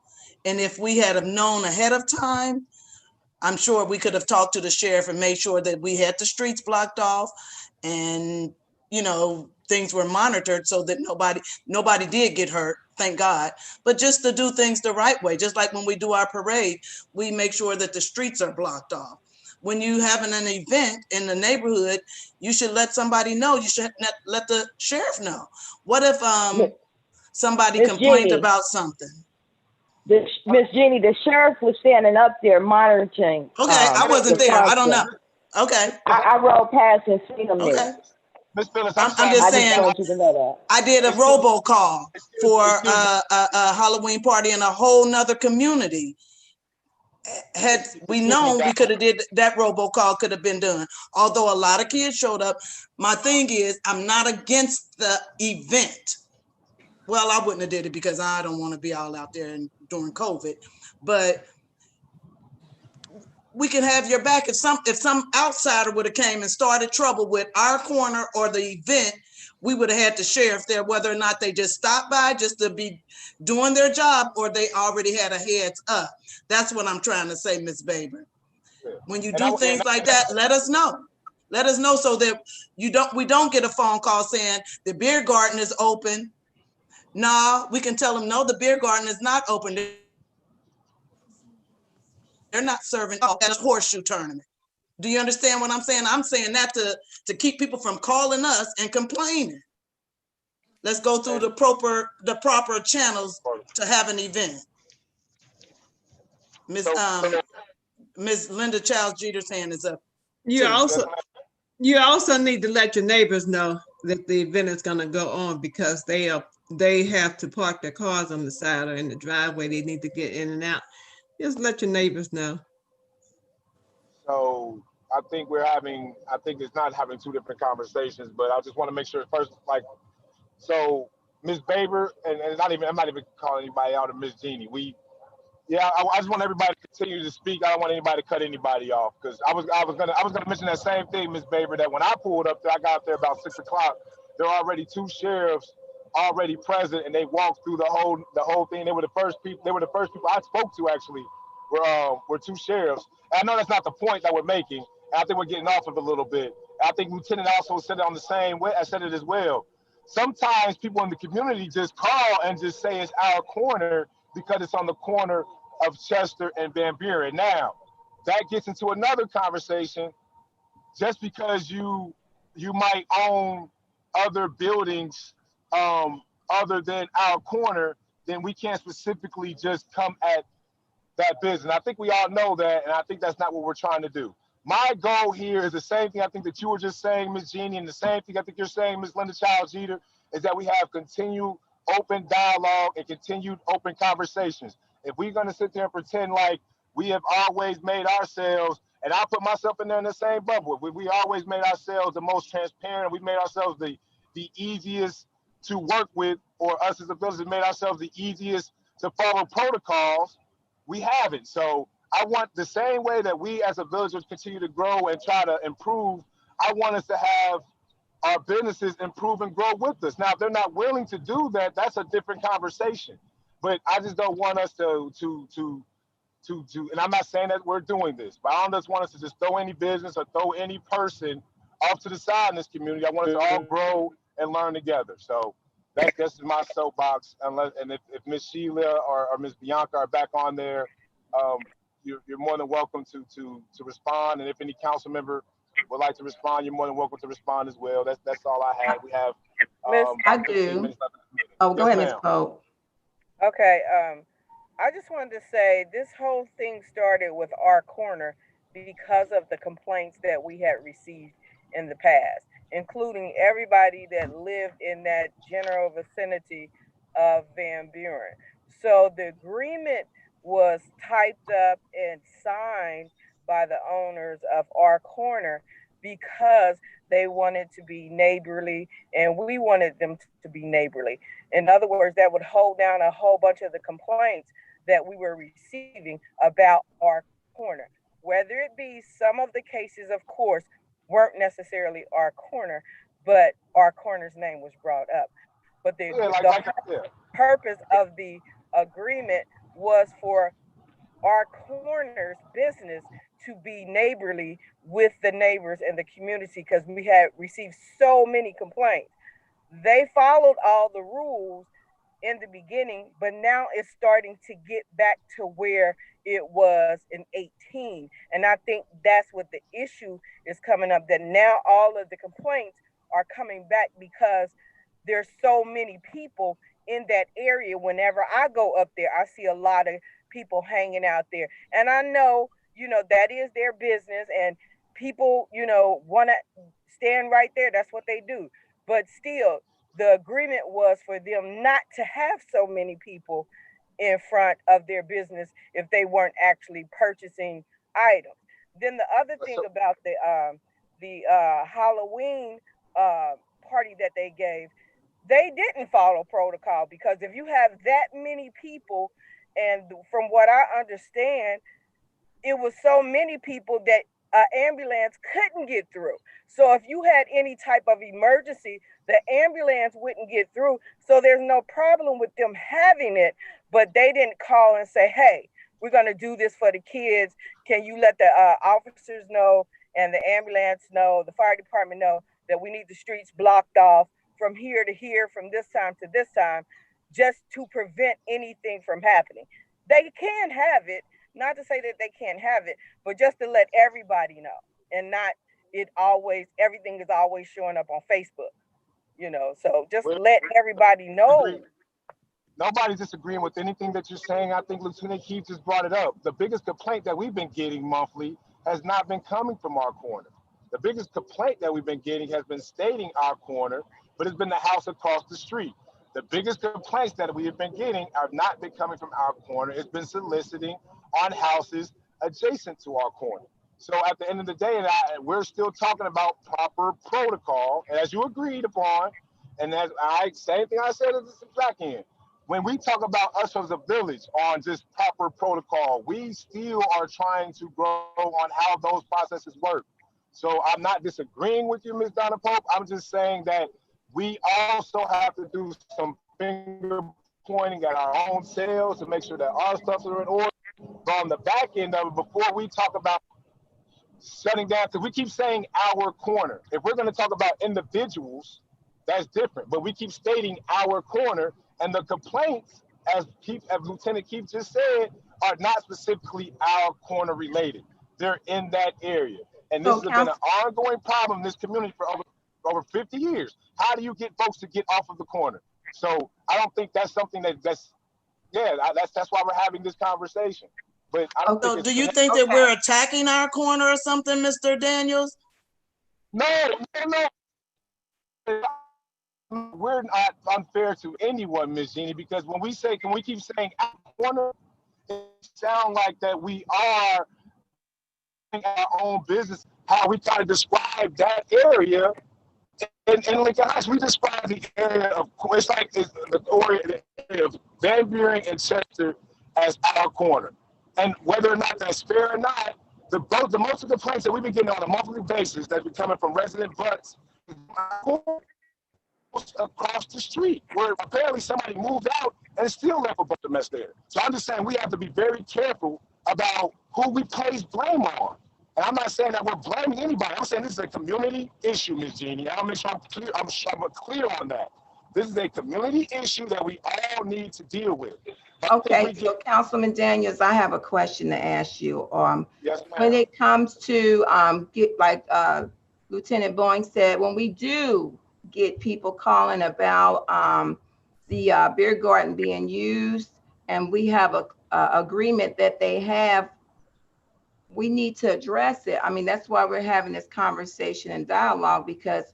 And if we had have known ahead of time, I'm sure we could have talked to the sheriff and made sure that we had the streets blocked off and, you know, things were monitored so that nobody did get hurt, thank God. But just to do things the right way, just like when we do our parade, we make sure that the streets are blocked off. When you having an event in the neighborhood, you should let somebody know. You should let the sheriff know. What if somebody complained about something? Miss Jeannie, the sheriff was standing up there monitoring. Okay, I wasn't there. I don't know. Okay. I rode past and seen him there. Miss Phyllis, I'm just saying, I did a robocall for a Halloween party in a whole nother community. Had we known, we could have did that robocall could have been done. Although a lot of kids showed up. My thing is, I'm not against the event. well, I wouldn't have did it because I don't want to be all out there during COVID, but we can have your back if some outsider would have came and started trouble with our corner or the event. We would have had the sheriff there, whether or not they just stopped by just to be doing their job or they already had a heads up. That's what I'm trying to say, Ms. Baber. When you do things like that, let us know. Let us know so that we don't get a phone call saying the beer garden is open. No, we can tell them, no, the beer garden is not open. They're not serving at a horseshoe tournament. Do you understand what I'm saying? I'm saying that to keep people from calling us and complaining. Let's go through the proper channels to have an event. Miss Linda Childs Jeter's hand is up. You also need to let your neighbors know that the event is going to go on, because they have to park their cars on the side or in the driveway. They need to get in and out. Just let your neighbors know. So I think it's not having two different conversations, but I just want to make sure first, like, so Ms. Baber, and I'm not even calling anybody out, or Ms. Jeannie. I just want everybody to continue to speak. I don't want anybody to cut anybody off, because I was gonna mention that same thing, Ms. Baber, that when I pulled up there, I got up there about 6 o'clock. There were already 2 sheriffs already present, and they walked through the whole thing. They were the first people I spoke to, actually, were 2 sheriffs. And I know that's not the point that we're making, and I think we're getting off of it a little bit. And I think Lieutenant also said it on the same way. I said it as well. Sometimes people in the community just call and just say it's our corner because it's on the corner of Chester and Van Buren. Now, that gets into another conversation. Just because you might own other buildings other than our corner, then we can't specifically just come at that business. I think we all know that, and I think that's not what we're trying to do. My goal here is the same thing I think that you were just saying, Ms. Jeannie, and the same thing I think you're saying, Ms. Linda Childs Jeter, is that we have continued open dialogue and continued open conversations. If we're going to sit there and pretend like we have always made ourselves, and I put myself in there in the same bubble, we always made ourselves the most transparent, we made ourselves the easiest to work with, or us as a village made ourselves the easiest to follow protocols, we haven't. So I want the same way that we as a village continue to grow and try to improve, I want us to have our businesses improve and grow with us. Now, if they're not willing to do that, that's a different conversation. But I just don't want us to, and I'm not saying that we're doing this, but I don't just want us to just throw any business or throw any person off to the side in this community. I want us to all grow and learn together. So that's my soapbox. And if Ms. Sheila or Ms. Bianca are back on there, you're more than welcome to respond. And if any council member would like to respond, you're more than welcome to respond as well. That's all I had. We have I do. Oh, go ahead, Ms. Pope. Okay, I just wanted to say this whole thing started with our corner because of the complaints that we had received in the past, including everybody that lived in that general vicinity of Van Buren. So the agreement was typed up and signed by the owners of our corner because they wanted to be neighborly and we wanted them to be neighborly. In other words, that would hold down a whole bunch of the complaints that we were receiving about our corner. Whether it be some of the cases, of course, weren't necessarily our corner, but our corner's name was brought up. But the purpose of the agreement was for our corner's business to be neighborly with the neighbors and the community, because we had received so many complaints. They followed all the rules in the beginning, but now it's starting to get back to where it was in 18. And I think that's what the issue is coming up, that now all of the complaints are coming back because there's so many people in that area. Whenever I go up there, I see a lot of people hanging out there. And I know, that is their business, and people, want to stand right there. That's what they do. But still, the agreement was for them not to have so many people in front of their business if they weren't actually purchasing items. Then the other thing about the Halloween party that they gave, they didn't follow protocol, because if you have that many people, and from what I understand, it was so many people that an ambulance couldn't get through. So if you had any type of emergency, the ambulance wouldn't get through. So there's no problem with them having it, but they didn't call and say, hey, we're going to do this for the kids. Can you let the officers know and the ambulance know, the fire department know that we need the streets blocked off from here to here, from this time to this time, just to prevent anything from happening. They can have it, not to say that they can't have it, but just to let everybody know, and not everything is always showing up on Facebook, so just let everybody know. Nobody's disagreeing with anything that you're saying. I think Lieutenant Keith just brought it up. The biggest complaint that we've been getting monthly has not been coming from our corner. The biggest complaint that we've been getting has been stating our corner, but it's been the house across the street. The biggest complaints that we have been getting have not been coming from our corner. It's been soliciting on houses adjacent to our corner. So at the end of the day, we're still talking about proper protocol, as you agreed upon, and same thing I said at the back end. When we talk about us as a village on just proper protocol, we still are trying to grow on how those processes work. So I'm not disagreeing with you, Ms. Donna Pope. I'm just saying that we also have to do some finger pointing at our own selves to make sure that our stuff are in order. But on the back end of it, before we talk about shutting down, because we keep saying our corner. If we're going to talk about individuals, that's different. But we keep stating our corner, and the complaints, as Lieutenant Keith just said, are not specifically our corner related. They're in that area. And this has been an ongoing problem in this community for over 50 years. How do you get folks to get off of the corner? So I don't think that's something that's why we're having this conversation. But I don't think do you think that we're attacking our corner or something, Mr. Daniels? No. We're not unfair to anyone, Ms. Jeannie, because when we keep saying our corner, it sounds like that we are our own business. How we try to describe that area in Lincoln Heights, we describe the area of the area of Van Buren and Chester as our corner. And whether or not that's fair or not, the most of the complaints that we've been getting on a monthly basis that's been coming from resident butts across the street, where apparently somebody moved out and still left a bunch of mess there. So I'm just saying we have to be very careful about who we place blame on. And I'm not saying that we're blaming anybody. I'm saying this is a community issue, Ms. Jeannie. I'll make sure I'm clear on that. This is a community issue that we all need to deal with. Okay, so Councilman Daniels, I have a question to ask you. Yes, ma'am. When it comes to Lieutenant Boeing said, when we do get people calling about the beer garden being used, and we have a agreement that they have, we need to address it. I mean, that's why we're having this conversation and dialogue, because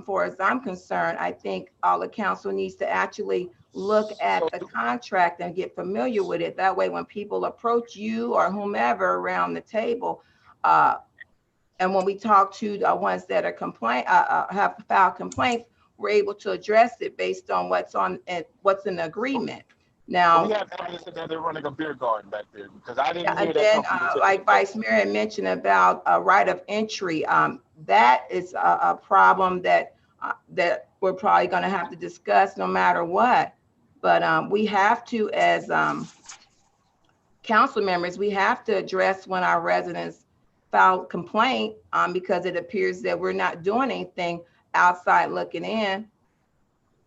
for as I'm concerned, I think all the council needs to actually look at the contract and get familiar with it. That way, when people approach you or whomever around the table, and when we talk to the ones that are have filed complaints, we're able to address it based on what's in the agreement. Now, we have evidence that they're running a beer garden back there, because I didn't hear and that. then, like Vice Mayor mentioned about a right of entry, that is a problem that we're probably going to have to discuss no matter what. But we have to, as council members, we have to address when our residents file complaint, because it appears that we're not doing anything outside looking in.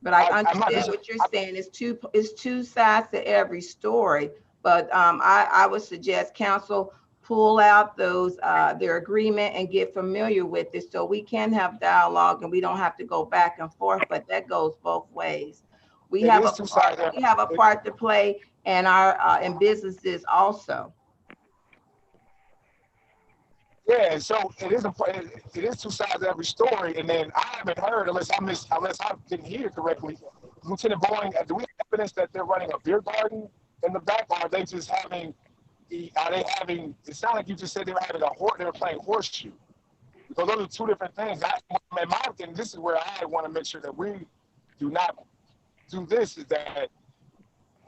But I understand what you're saying. It's two sides to every story. But I would suggest council pull out those their agreement and get familiar with it, so we can have dialogue and we don't have to go back and forth. But that goes both ways. We have a part to play, and our in businesses also. Yeah, so it is two sides of every story. And then I haven't heard, unless I didn't hear correctly, Lieutenant Boeing, do we have evidence that they're running a beer garden in the back, or are they just having? It sounded like you just said they were playing horseshoe. Because those are two different things. In my opinion, this is where I want to make sure that we do not do this is that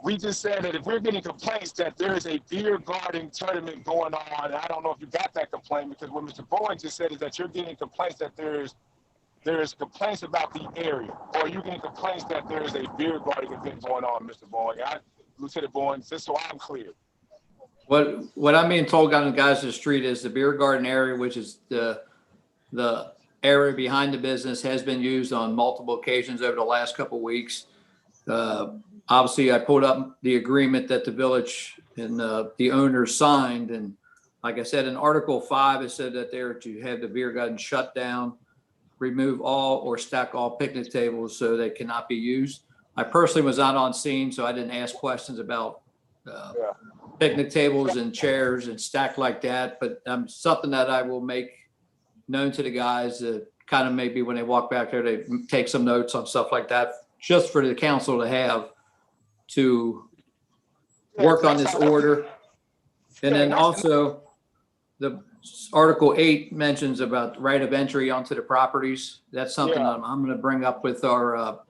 we just said that if we're getting complaints that there is a beer garden tournament going on, and I don't know if you got that complaint, because what Mr. Bowen just said is that you're getting complaints that there's complaints about the area, or you're getting complaints that there is a beer garden event going on, Mr. Bowen. Lieutenant Bowen, just so I'm clear. What I'm being told on the guys in the street is the beer garden area, which is the area behind the business, has been used on multiple occasions over the last couple of weeks. Obviously, I pulled up the agreement that the village and the owners signed. And like I said, in Article 5, it said that they're to have the beer garden shut down, remove all or stack all picnic tables so they cannot be used. I personally was not on scene, so I didn't ask questions about picnic tables and chairs and stack like that. But something that I will make known to the guys that kind of maybe when they walk back there, they take some notes on stuff like that, just for the council to have to work on this order. And then also the Article 8 mentions about right of entry onto the properties. That's something I'm going to bring up with our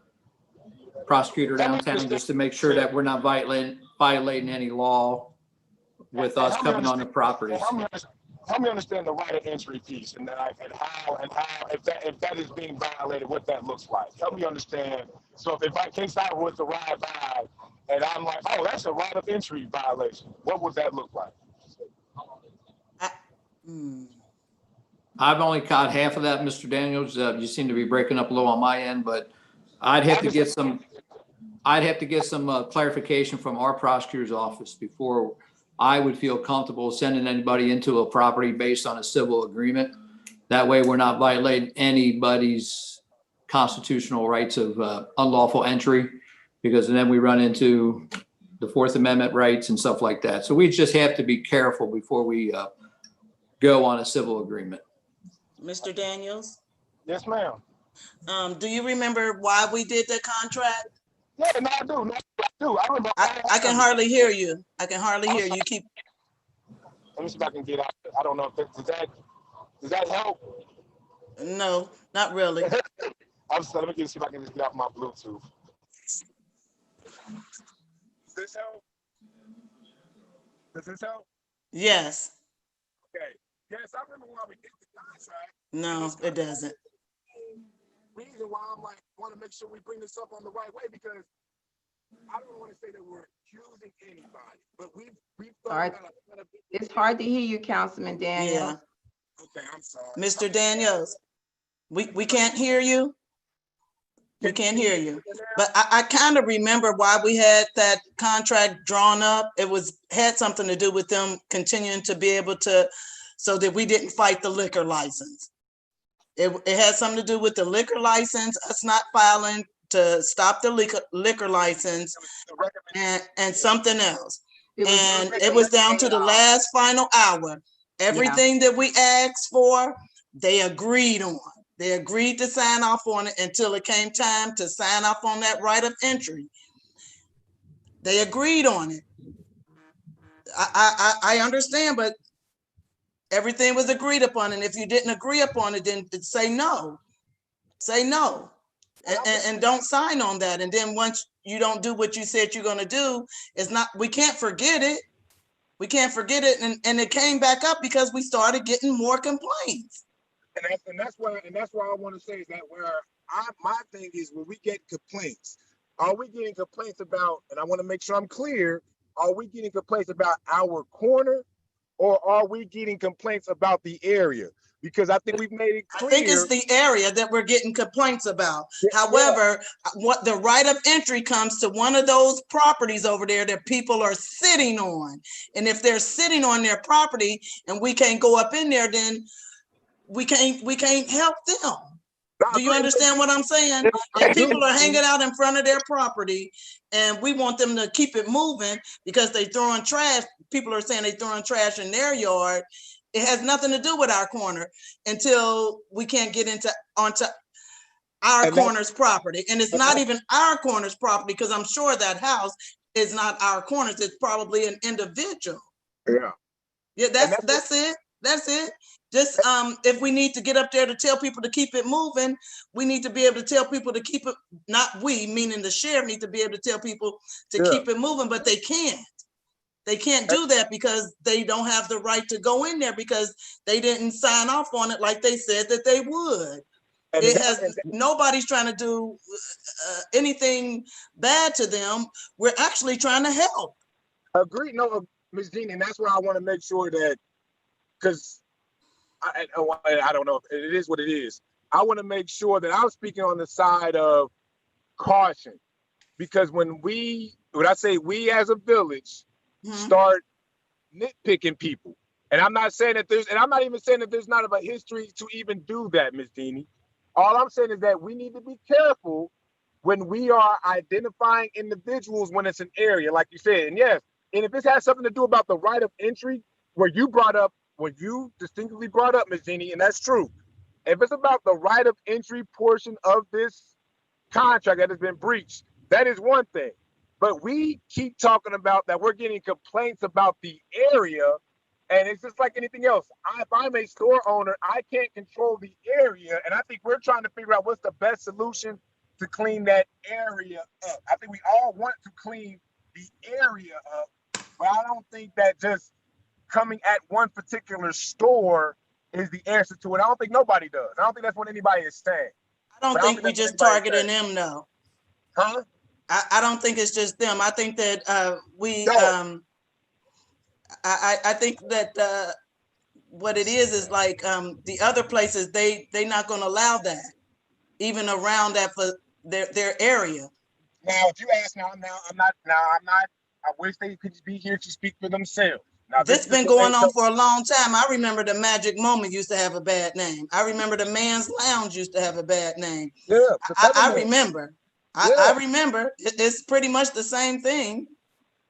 prosecutor downtown, just to make sure that we're not violating any law with us coming on the properties. Help me understand the right of entry piece and how if that is being violated, what that looks like. Help me understand. So if I case I was to ride by and I'm like, oh, that's a right of entry violation, what would that look like? I've only caught half of that, Mr. Daniels. You seem to be breaking up a little on my end, but I'd have to get some clarification from our prosecutor's office before I would feel comfortable sending anybody into a property based on a civil agreement. That way we're not violating anybody's constitutional rights of unlawful entry, because then we run into the Fourth Amendment rights and stuff like that. So we just have to be careful before we go on a civil agreement. Mr. Daniels? Yes, ma'am. Do you remember why we did the contract? Yeah, no, I do. No, I do. I remember. I can hardly hear you. I can hardly hear you. Keep. Let me see if I can get out. I don't know if does that help? No, not really. I'm sorry. Let me see if I can just get out my Bluetooth. Does this help? Does this help? Yes. Okay. Yes, I remember why we did the contract. No, it doesn't. Reason why I'm like, want to make sure we bring this up on the right way, because I don't want to say that we're accusing anybody, but we've All right. It's hard to hear you, Councilman Daniels. Yeah. Okay, I'm sorry. Mr. Daniels, we can't hear you. We can't hear you. But I kind of remember why we had that contract drawn up. It had something to do with them continuing to be able to, so that we didn't fight the liquor license. It had something to do with the liquor license, us not filing to stop the liquor license, and something else. And it was down to the last final hour. Everything that we asked for, they agreed on. They agreed to sign off on it until it came time to sign off on that right of entry. They agreed on it. I understand, but everything was agreed upon, and if you didn't agree upon it, then say no. Say no, and don't sign on that. And then once you don't do what you said you're going to do, we can't forget it. We can't forget it, and it came back up because we started getting more complaints. And that's why I want to say is that my thing is, when we get complaints, are we getting complaints about? And I want to make sure I'm clear. Are we getting complaints about our corner? Or are we getting complaints about the area? Because I think we've made it clear. I think it's the area that we're getting complaints about. However, what the right of entry comes to one of those properties over there that people are sitting on. And if they're sitting on their property and we can't go up in there, then we can't help them. Do you understand what I'm saying? And people are hanging out in front of their property, and we want them to keep it moving because they throwing trash. People are saying they throwing trash in their yard. It has nothing to do with our corner until we can't get onto our corner's property. And it's not even our corner's property, because I'm sure that house is not our corner's. It's probably an individual. Yeah. Yeah, that's it. That's it. Just if we need to get up there to tell people to keep it moving, we need to be able to tell people to keep it, not we, meaning the sheriff, need to be able to tell people to keep it moving, but they can't. They can't do that because they don't have the right to go in there because they didn't sign off on it like they said that they would. Nobody's trying to do anything bad to them. We're actually trying to help. Agreed. No, Ms. Jean, and that's why I want to make sure that, because I don't know if it is what it is. I want to make sure that I'm speaking on the side of caution, because when I say we as a village start nitpicking people, and I'm not saying that and I'm not even saying that there's not a history to even do that, Ms. Jeannie. All I'm saying is that we need to be careful when we are identifying individuals when it's an area, like you said. And yes, and if this has something to do about the right of entry, where you distinctly brought up, Ms. Jeannie, and that's true. If it's about the right of entry portion of this contract that has been breached, that is one thing. But we keep talking about that we're getting complaints about the area, and it's just like anything else. If I'm a store owner, I can't control the area, and I think we're trying to figure out what's the best solution to clean that area up. I think we all want to clean the area up, but I don't think that just coming at one particular store is the answer to it. I don't think nobody does. I don't think that's what anybody is saying. I don't think we just targeting them, though. Huh? I don't think it's just them. I think that I think that what it is like the other places, they not going to allow that, even around that for their area. Now, if you ask I'm not. I wish they could be here to speak for themselves. Now, this been going on for a long time. I remember the Magic Moment used to have a bad name. I remember the Man's Lounge used to have a bad name. Yeah, I remember. I remember. It's pretty much the same thing.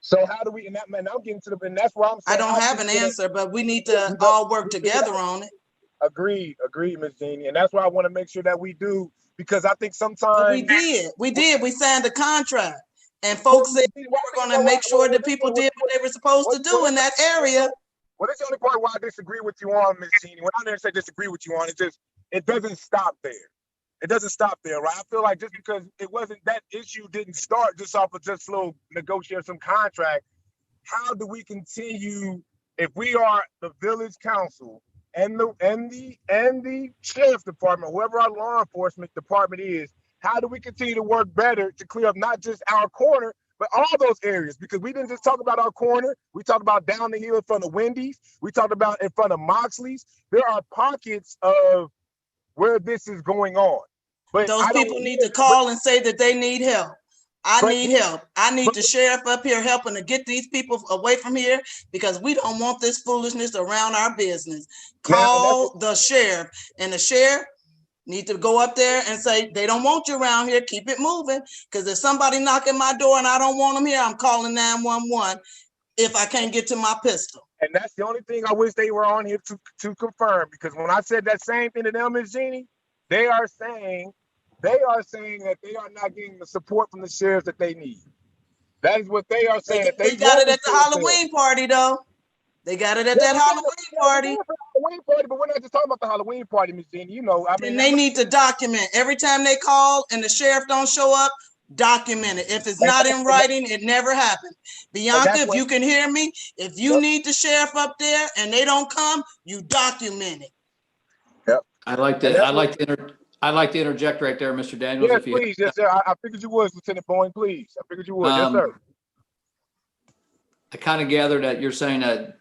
So how do we? And I'm getting to and that's why I'm saying I don't have an answer, but we need to all work together on it. Agreed, Ms. Jeannie, and that's why I want to make sure that we do, because I think sometimes we did. We signed a contract. And folks said we're going to make sure that people did what they were supposed to do in that area. Well, that's the only part why I disagree with you on, Ms. Jeannie. When I never say disagree with you on, it's just, it doesn't stop there. It doesn't stop there, right? I feel like just because it wasn't, that issue didn't start just off of just a little negotiate some contract. How do we continue, if we are the village council and the sheriff's department, whoever our law enforcement department is, how do we continue to work better to clear up not just our corner, but all those areas? Because we didn't just talk about our corner. We talked about down the hill in front of Wendy's. We talked about in front of Moxley's. There are pockets of where this is going on. But those people need to call and say that they need help. I need help. I need the sheriff up here helping to get these people away from here, because we don't want this foolishness around our business. Call the sheriff, and the sheriff need to go up there and say, they don't want you around here. Keep it moving. Because if somebody knocking my door and I don't want them here, I'm calling 911 if I can't get to my pistol. And that's the only thing I wish they were on here to confirm. Because when I said that same thing to them, Ms. Jeannie, they are saying that they are not getting the support from the sheriff that they need. That is what they are saying. They got it at the Halloween party, though. They got it at that Halloween party. But we're not just talking about the Halloween party, Ms. Jeannie. You know, I mean, and they need to document every time they call and the sheriff don't show up. Document it. If it's not in writing, it never happened. Bianca, if you can hear me, if you need the sheriff up there and they don't come, you document it. Yep. I'd like to interject right there, Mr. Daniels. Yes, please. Yes, sir. I figured you would, Lieutenant Boyne. Please. I figured you would. Yes, sir. I kind of gather that you're saying that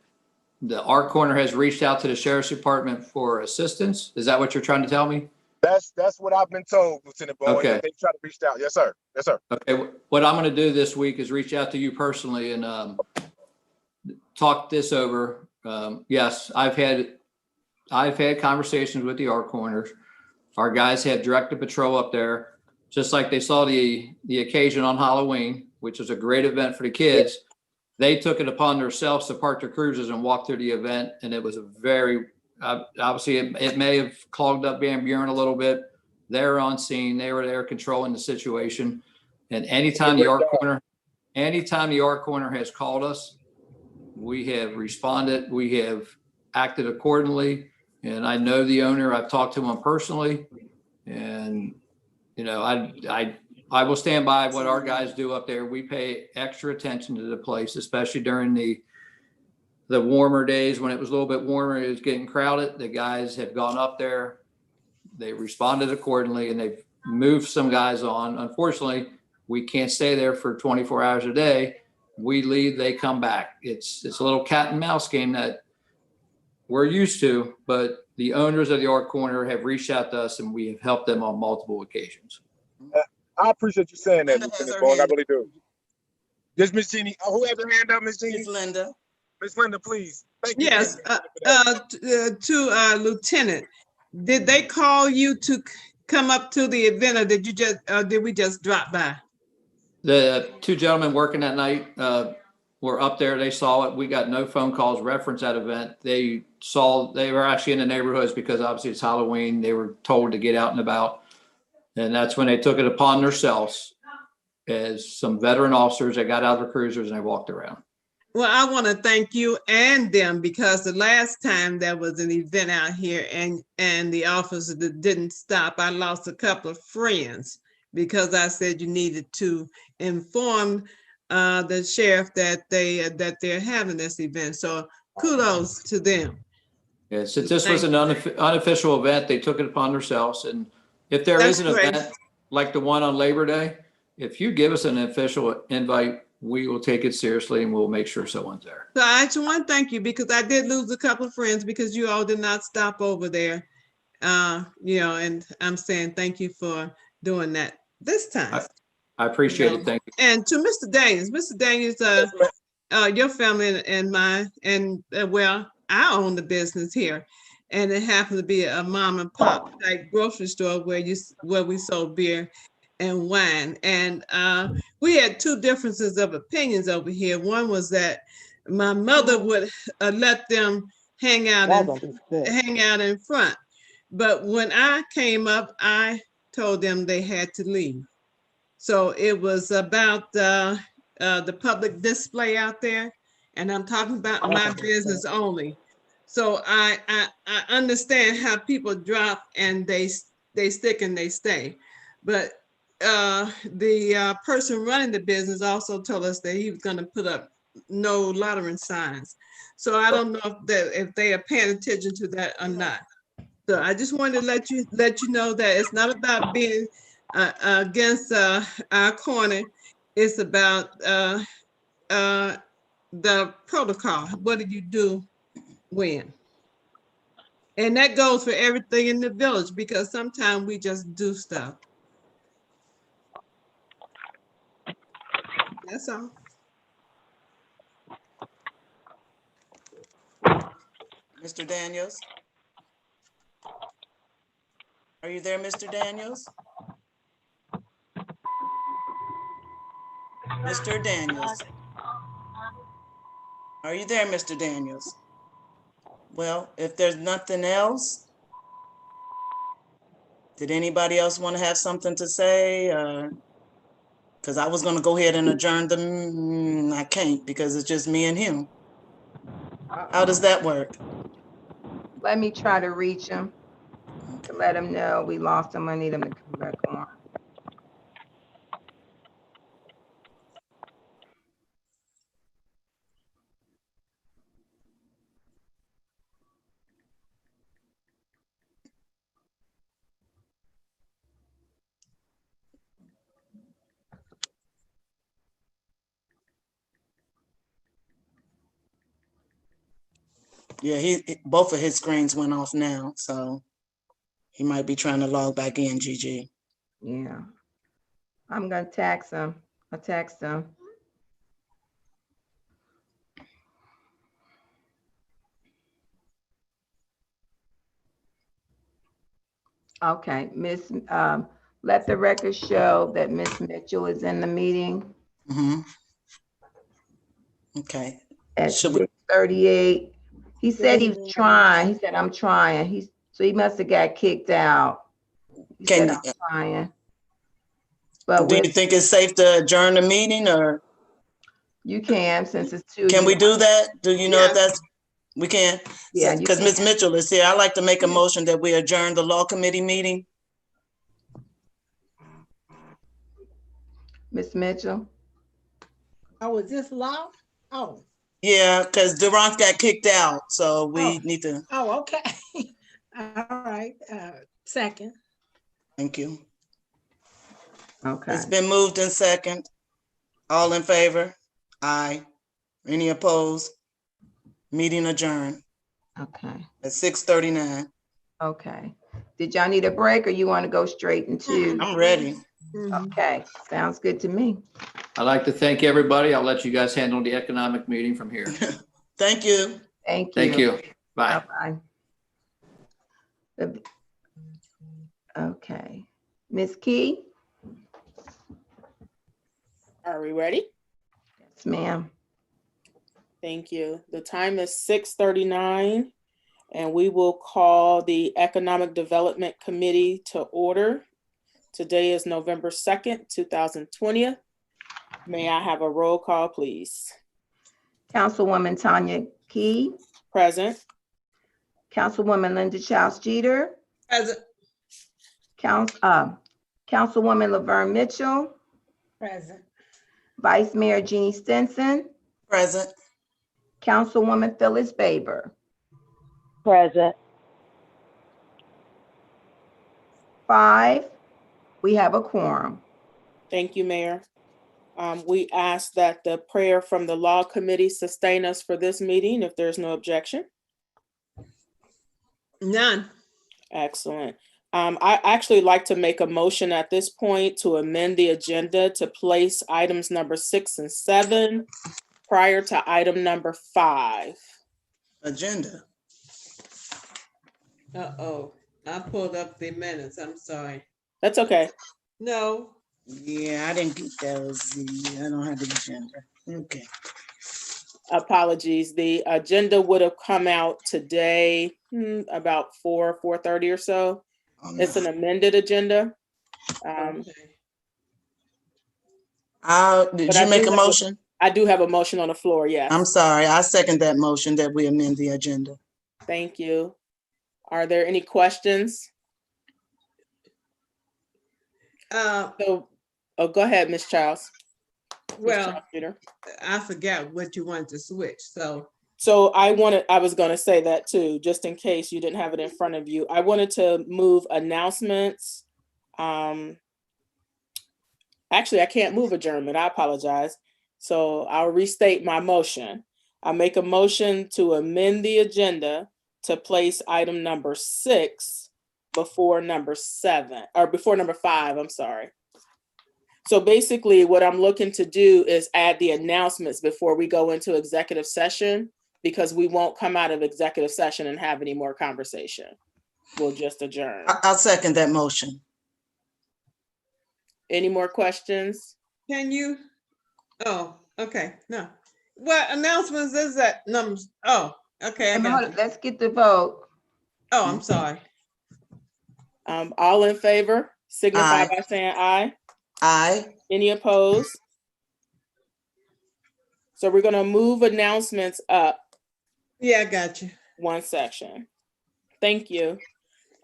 our corner has reached out to the sheriff's department for assistance. Is that what you're trying to tell me? That's what I've been told, Lieutenant Boyne. Okay. They try to reach out. Yes, sir. Yes, sir. Okay. What I'm going to do this week is reach out to you personally and talk this over. Yes, I've had conversations with the R corners. Our guys have directed patrol up there, just like they saw the occasion on Halloween, which was a great event for the kids. They took it upon themselves to park their cruisers and walk through the event. And it was a very, obviously it may have clogged up Van Buren a little bit. They're on scene. They were there controlling the situation. And anytime the R corner has called us, we have responded. We have acted accordingly. And I know the owner, I've talked to him personally, and, you know, I will stand by what our guys do up there. We pay extra attention to the place, especially during the warmer days when it was a little bit warmer, it was getting crowded. The guys have gone up there. They responded accordingly, and they've moved some guys on. Unfortunately, we can't stay there for 24 hours a day. We leave, they come back. It's a little cat and mouse game that we're used to, but the owners of the Art Corner have reached out to us, and we have helped them on multiple occasions. I appreciate you saying that, Linda has Lieutenant her Bowen. I hand really do. Yes, Miss Jeannie. Who has her hand up, Miss Jeannie? It's Linda. Miss Linda, please. Thank you. Yes, to Lieutenant, did they call you to come up to the event, or did we just drop by? The two gentlemen working that night were up there. They saw it. We got no phone calls reference that event. They were actually in the neighborhoods because obviously it's Halloween. They were told to get out and about. And that's when they took it upon themselves as some veteran officers that got out of their cruisers and they walked around. Well, I want to thank you and them, because the last time there was an event out here and the officer didn't stop, I lost a couple of friends because I said you needed to inform the sheriff that they're having this event. So kudos to them. Yeah, since this was an unofficial event, they took it upon themselves. And if there is an event like the one on Labor Day, if you give us an official invite, we will take it seriously and we'll make sure someone's there. So I just want to thank you, because I did lose a couple of friends because you all did not stop over there. You know, and I'm saying thank you for doing that this time. I appreciate it. Thank you. And to Mr. Daniels, your family and mine, and well, I own the business here, and it happened to be a mom and pop type grocery store where we sold beer and wine. And we had two differences of opinions over here. One was that my mother would let them hang out in front, but when I came up, I told them they had to leave. So it was about the public display out there, and I'm talking about my business only. So I understand how people drop and they stick and they stay, but the person running the business also told us that he was going to put up no loitering signs. So I don't know if they are paying attention to that or not. So I just wanted to let you know that it's not about being against our corner. It's about the protocol. What do you do when? And that goes for everything in the village, because sometimes we just do stuff. That's all. Mr. Daniels? Are you there, Mr. Daniels? Mr. Daniels? Are you there, Mr. Daniels? Well, if there's nothing else, did anybody else want to have something to say? Because I was going to go ahead and adjourn the, I can't, because it's just me and him. How does that work? Let me try to reach him to let him know we lost him. I need him to come back on. Yeah, both of his screens went off now, so he might be trying to log back in, Gigi. Yeah. I'm going to text him. I'll text him. Okay, let the record show that Miss Mitchell is in the meeting. Mm-hmm. Okay. At 6:38. He said he was trying. He said, I'm trying. So he must have got kicked out. He said, I'm trying. But do you think it's safe to adjourn the meeting, or? You can, since it's 2. Can we do that? Do you know if that's? We can? Yeah, you Because Ms. can. Mitchell is here. I'd like to make a motion that we adjourn the law committee meeting. Ms. Mitchell? Oh, is this law? Oh, Yeah, because Durant got kicked out, so we need to, oh, okay. All right, second. thank you. Okay. It's been moved in second. All in favor? Aye. Any opposed? Meeting adjourned Okay. at 6:39. Okay. Did y'all need a break or you want to go straight into? I'm ready. Okay, sounds good to me. I'd like to thank everybody. I'll let you guys handle the economic meeting from here. Thank you. Thank you. Thank you. Bye. Bye-bye. Okay. Ms. Key? Are we ready? Yes, ma'am. Thank you. The time is 6:39, and we will call the Economic Development Committee to order. Today is November 2nd, 2020. May I have a roll call, please? Councilwoman Tanya Key, Present. Councilwoman Linda Childs Jeter, Present. Councilwoman Laverne Mitchell, Present. Vice Mayor Jeannie Stinson, Present. Councilwoman Phyllis Baber. Present. 5, we have a quorum. Thank you, Mayor. We ask that the prayer from the Law Committee sustain us for this meeting, if there's no objection. None. Excellent. I actually like to make a motion at this point to amend the agenda to place items number 6 and 7 prior to item number 5. Agenda. Uh-oh, I pulled up the minutes. I'm sorry. That's okay. No. Yeah, I didn't get those. I don't have the agenda. Okay. Apologies. The agenda would have come out today about 4:30 or so. Oh, no. It's an amended agenda. Okay. Did But you I make do a have motion? I do have a motion on the floor, yes. I'm sorry. I second that motion that we amend the agenda. Thank you. Are there any questions? Go ahead, Ms. Childs. Well, I forgot what you wanted to switch, so. So I was gonna say that too, just in case you didn't have it in front of you. I wanted to move announcements. Actually, I can't move adjournment. I apologize. So I'll restate my motion. I make a motion to amend the agenda to place item number 6 before number 7, or before number 5, I'm sorry. So basically what I'm looking to do is add the announcements before we go into executive session, because we won't come out of executive session and have any more conversation. We'll just adjourn. I'll second that motion. Any more questions? Can you? Oh, okay, no. What announcements is that numbers? Oh, okay, I got it. Let's get the vote. Oh, I'm sorry. All in favor, signify by saying aye. Aye. Any opposed? So we're gonna move announcements up. Yeah, I got you. One section. Thank you.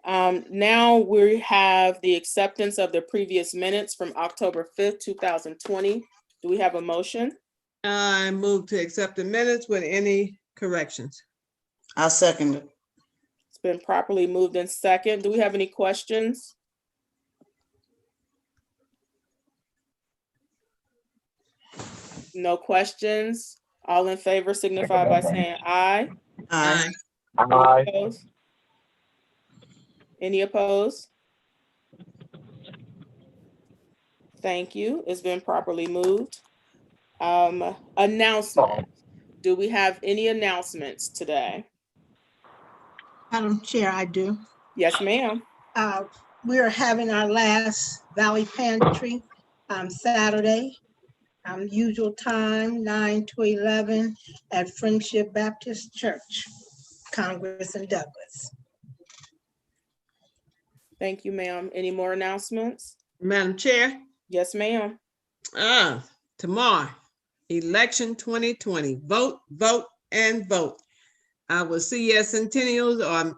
Now we have the acceptance of the previous minutes from October 5th, 2020. Do we have a motion? I move to accept the minutes with any corrections. I'll second it. It's been properly moved in second. Do we have any questions? No questions. All in favor signify by saying aye. Aye. Aye. Opposed? Any opposed? Thank you. It's been properly moved. Announcement. Do we have any announcements today? Madam Chair, I do. Yes, ma'am. We are having our last Valley Pantry Saturday, usual time, 9 to 11 at Friendship Baptist Church, Congress and Douglas. Thank you, ma'am. Any more announcements? Madam Chair? Yes, ma'am. Tomorrow, election 2020, vote, vote, and vote. I will see you at Centennials, or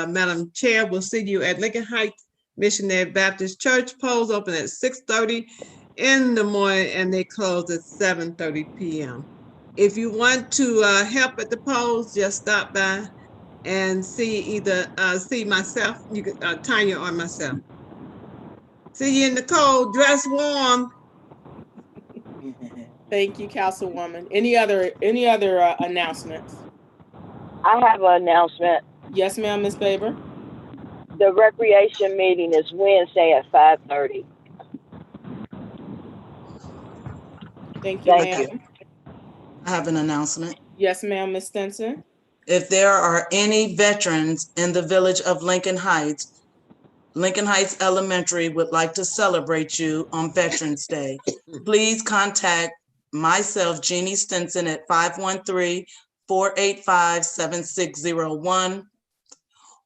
Madam Chair will see you at Lincoln Heights Missionary Baptist Church. Polls open at 6:30 in the morning and they close at 7:30 p.m. If you want to help at the polls, just stop by and see see myself, you can Tanya or myself. See you in the cold, dress warm. Thank you, Councilwoman. Any other announcements? I have an announcement. Yes, ma'am, Ms. Faber. The recreation meeting is Wednesday at 5:30. Thank you, Thank ma'am. you. I have an announcement. Yes, ma'am, Ms. Stinson. If there are any veterans in the village of Lincoln Heights Elementary would like to celebrate you on Veterans Day. Please contact myself, Jeannie Stinson, at 513-485-7601,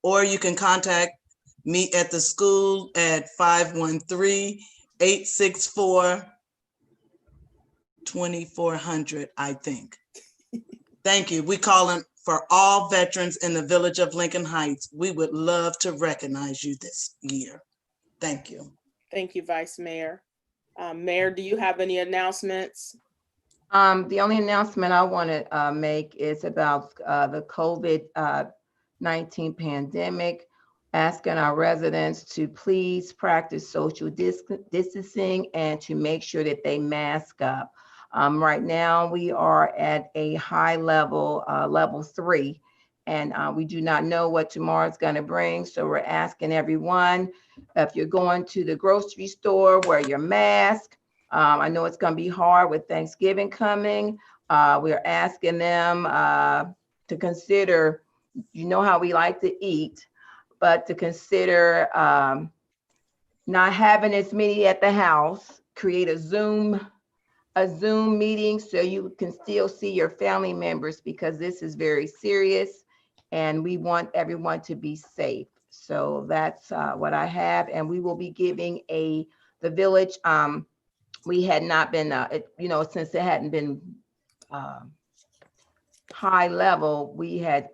or you can contact me at the school at 513-864-2400, I think. Thank you. We calling for all veterans in the village of Lincoln Heights. We would love to recognize you this year. Thank you. Thank you, Vice Mayor. Mayor, do you have any announcements? The only announcement I want to make is about the COVID-19 pandemic, asking our residents to please practice social distancing and to make sure that they mask up. Right now, we are at a high level, level 3, and we do not know what tomorrow is going to bring. So we're asking everyone, if you're going to the grocery store, wear your mask. I know it's going to be hard with Thanksgiving coming. We're asking them to consider, you know how we like to eat, but to consider not having as many at the house, create a Zoom meeting so you can still see your family members, because this is very serious and we want everyone to be safe. So that's what I have. And we will be giving the village, we had not been, since it hadn't been high level, we had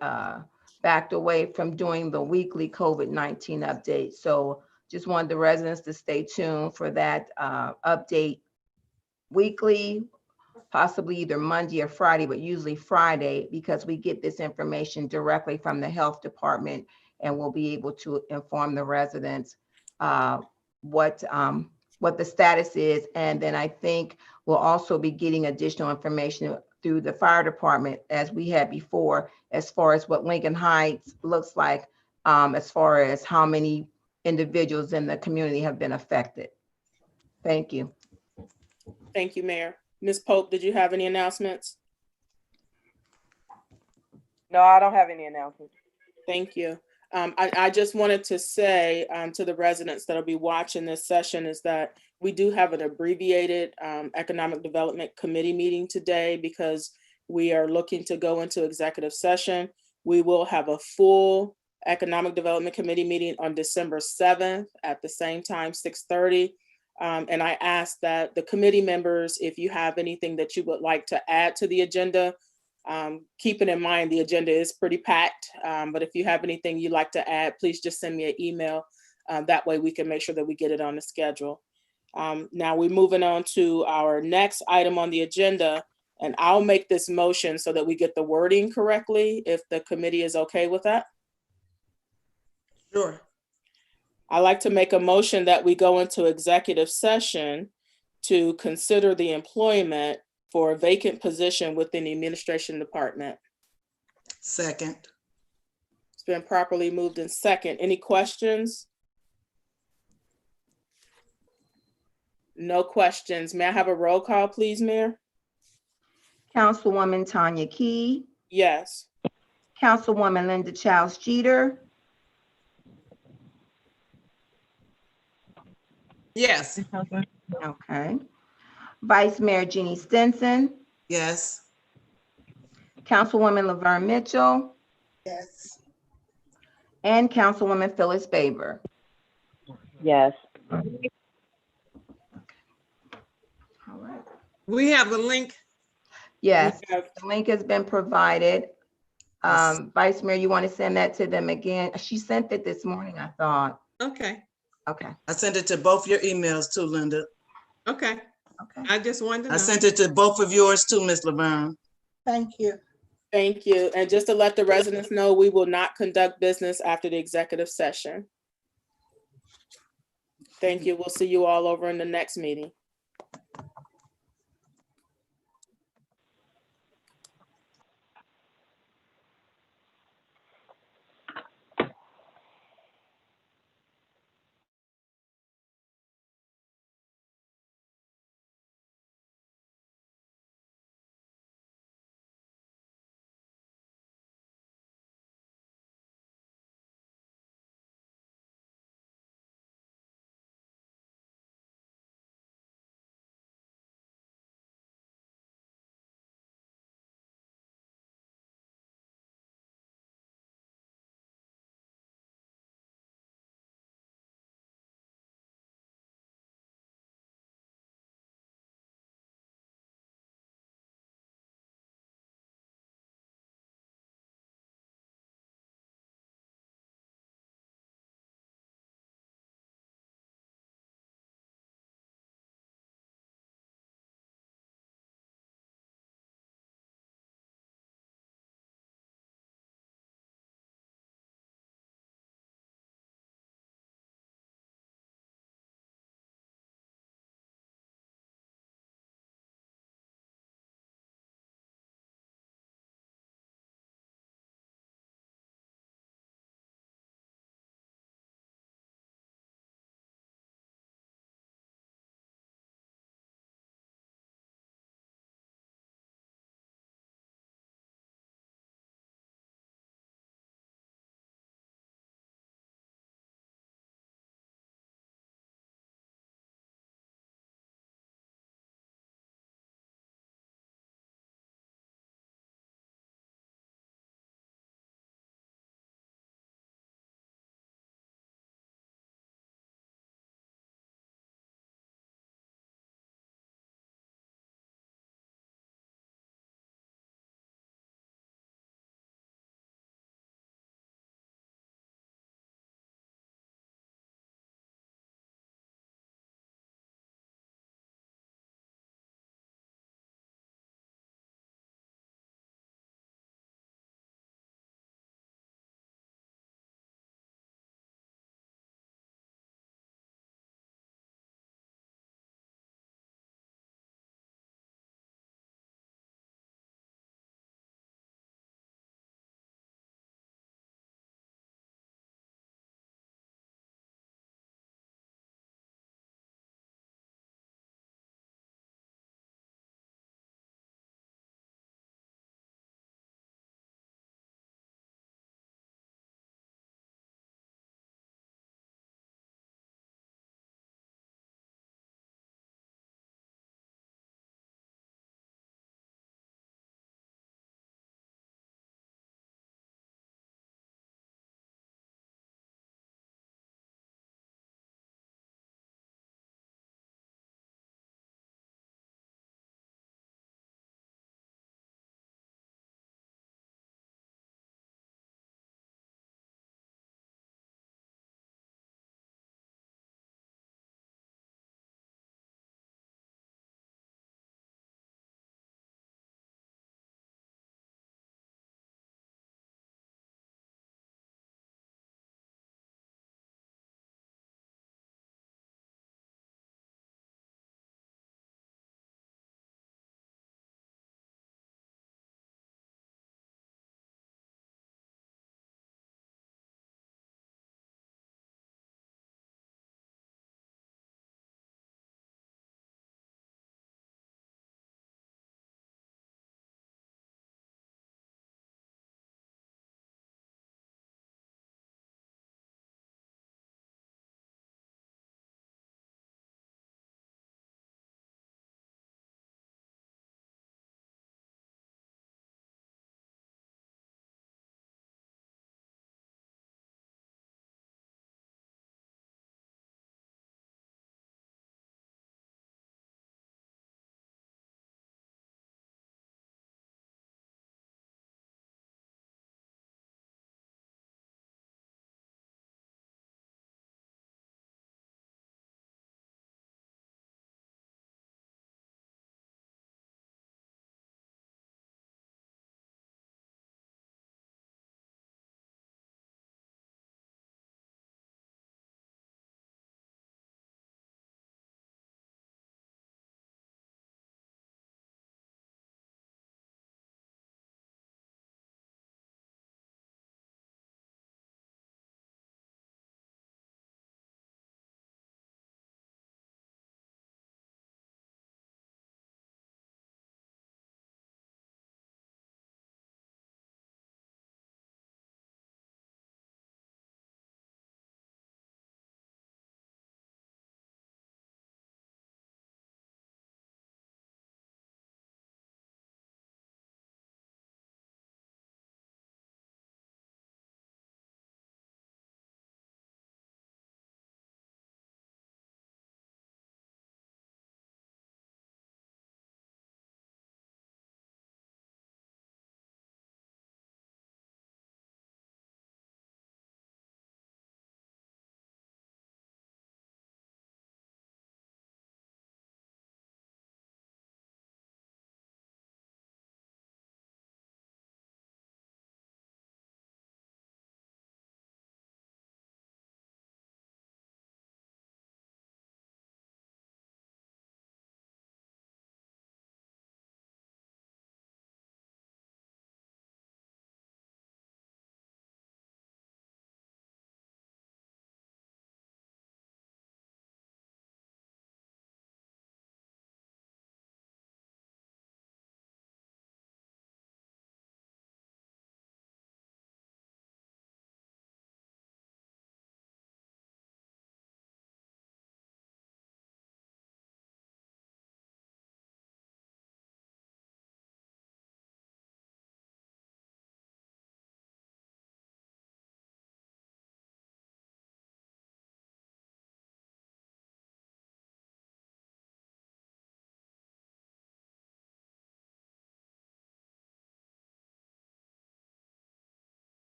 backed away from doing the weekly COVID-19 update. So just wanted the residents to stay tuned for that update weekly, possibly either Monday or Friday, but usually Friday, because we get this information directly from the health department, and we'll be able to inform the residents what the status is. And then I think we'll also be getting additional information through the fire department, as we had before, as far as what Lincoln Heights looks like, as far as how many individuals in the community have been affected. Thank you. Thank you, Mayor. Ms. Pope, did you have any announcements? No, I don't have any announcements. Thank you. I just wanted to say to the residents that'll be watching this session is that we do have an abbreviated Economic Development Committee meeting today, because we are looking to go into executive session. We will have a full Economic Development Committee meeting on December 7th at the same time, 6:30. And I ask that the committee members, if you have anything that you would like to add to the agenda, keeping in mind the agenda is pretty packed, but if you have anything you'd like to add, please just send me an email. That way we can make sure that we get it on the schedule. Now we're moving on to our next item on the agenda, and I'll make this motion so that we get the wording correctly, if the committee is okay with that. Sure. I'd like to make a motion that we go into executive session to consider the employment for a vacant position within the administration department. Second. It's been properly moved in second. Any questions? No questions. May I have a roll call, please, Mayor? Councilwoman Tanya Key. Yes. Councilwoman Linda Childs Jeter. Yes. Okay. Vice Mayor Jeannie Stinson. Yes. Councilwoman Laverne Mitchell. Yes. And Councilwoman Phyllis Baber. Yes. All right. We have a link. Yes, the link has been provided. Vice Mayor, you want to send that to them again? She sent it this morning, I thought. Okay, Okay, I sent it to both your emails too, Linda. okay. okay. I just wanted to I know. sent it to both of yours too, Ms. Laverne. Thank you. Thank you. And just to let the residents know, we will not conduct business after the executive session. Thank you. We'll see you all over in the next meeting.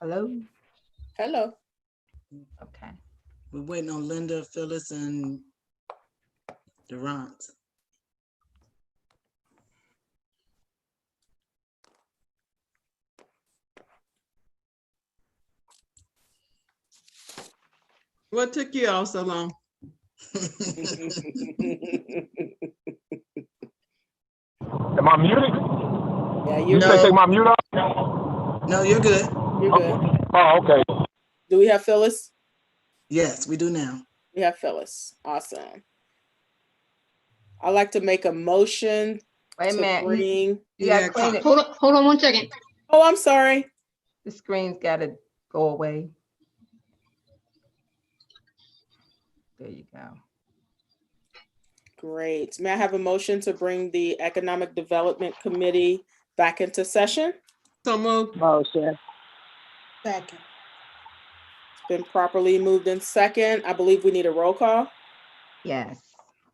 Hello? Hello. Okay. We're waiting on Linda, Phyllis, and Durant. What took you all so long? Am I muted? Yeah, You you're say No. take my mute off? No, you're good. You're good. Oh, okay. Do we have Phyllis? Yes, we do now. We have Phyllis. Awesome. I'd like to make a motion Wait a to minute. bring. You gotta clean it. Hold on 1 second. Oh, I'm sorry. The screen's gotta go away. There you go. Great. May I have a motion to bring the Economic Development Committee back into session? So moved. Motion. Second. It's been properly moved in second. I believe we need a roll call. Yes.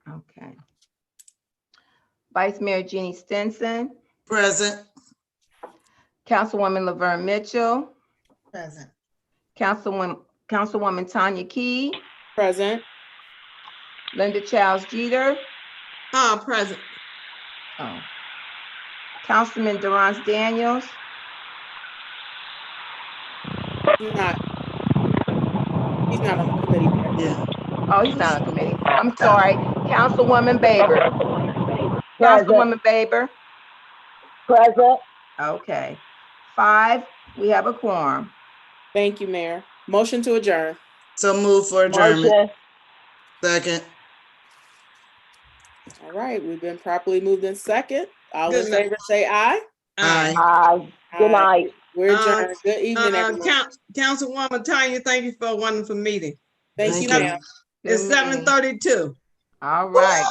Okay. Vice Mayor Jeannie Stinson, Present. Councilwoman Laverne Mitchell, Present. Councilwoman Tanya Key, Present. Linda Childs Jeter, Present. Councilman Durance Daniels, He's not on the committee. Yeah. oh, he's not on committee. I'm sorry, Councilwoman Baber. Present. Councilwoman Baber, Present. okay. 5, we have a quorum. Thank you, Mayor. Motion to adjourn. So move for adjournment. Motion. Second. All right, we've been properly moved in second. All in Good night. favor, say aye. Aye. Aye. Good Aye. night. We're adjourned. Good evening, everyone. Councilwoman Tanya, thank you for a wonderful meeting. Thank you, Thank you. ma'am. It's Good meeting. 7:32. All right.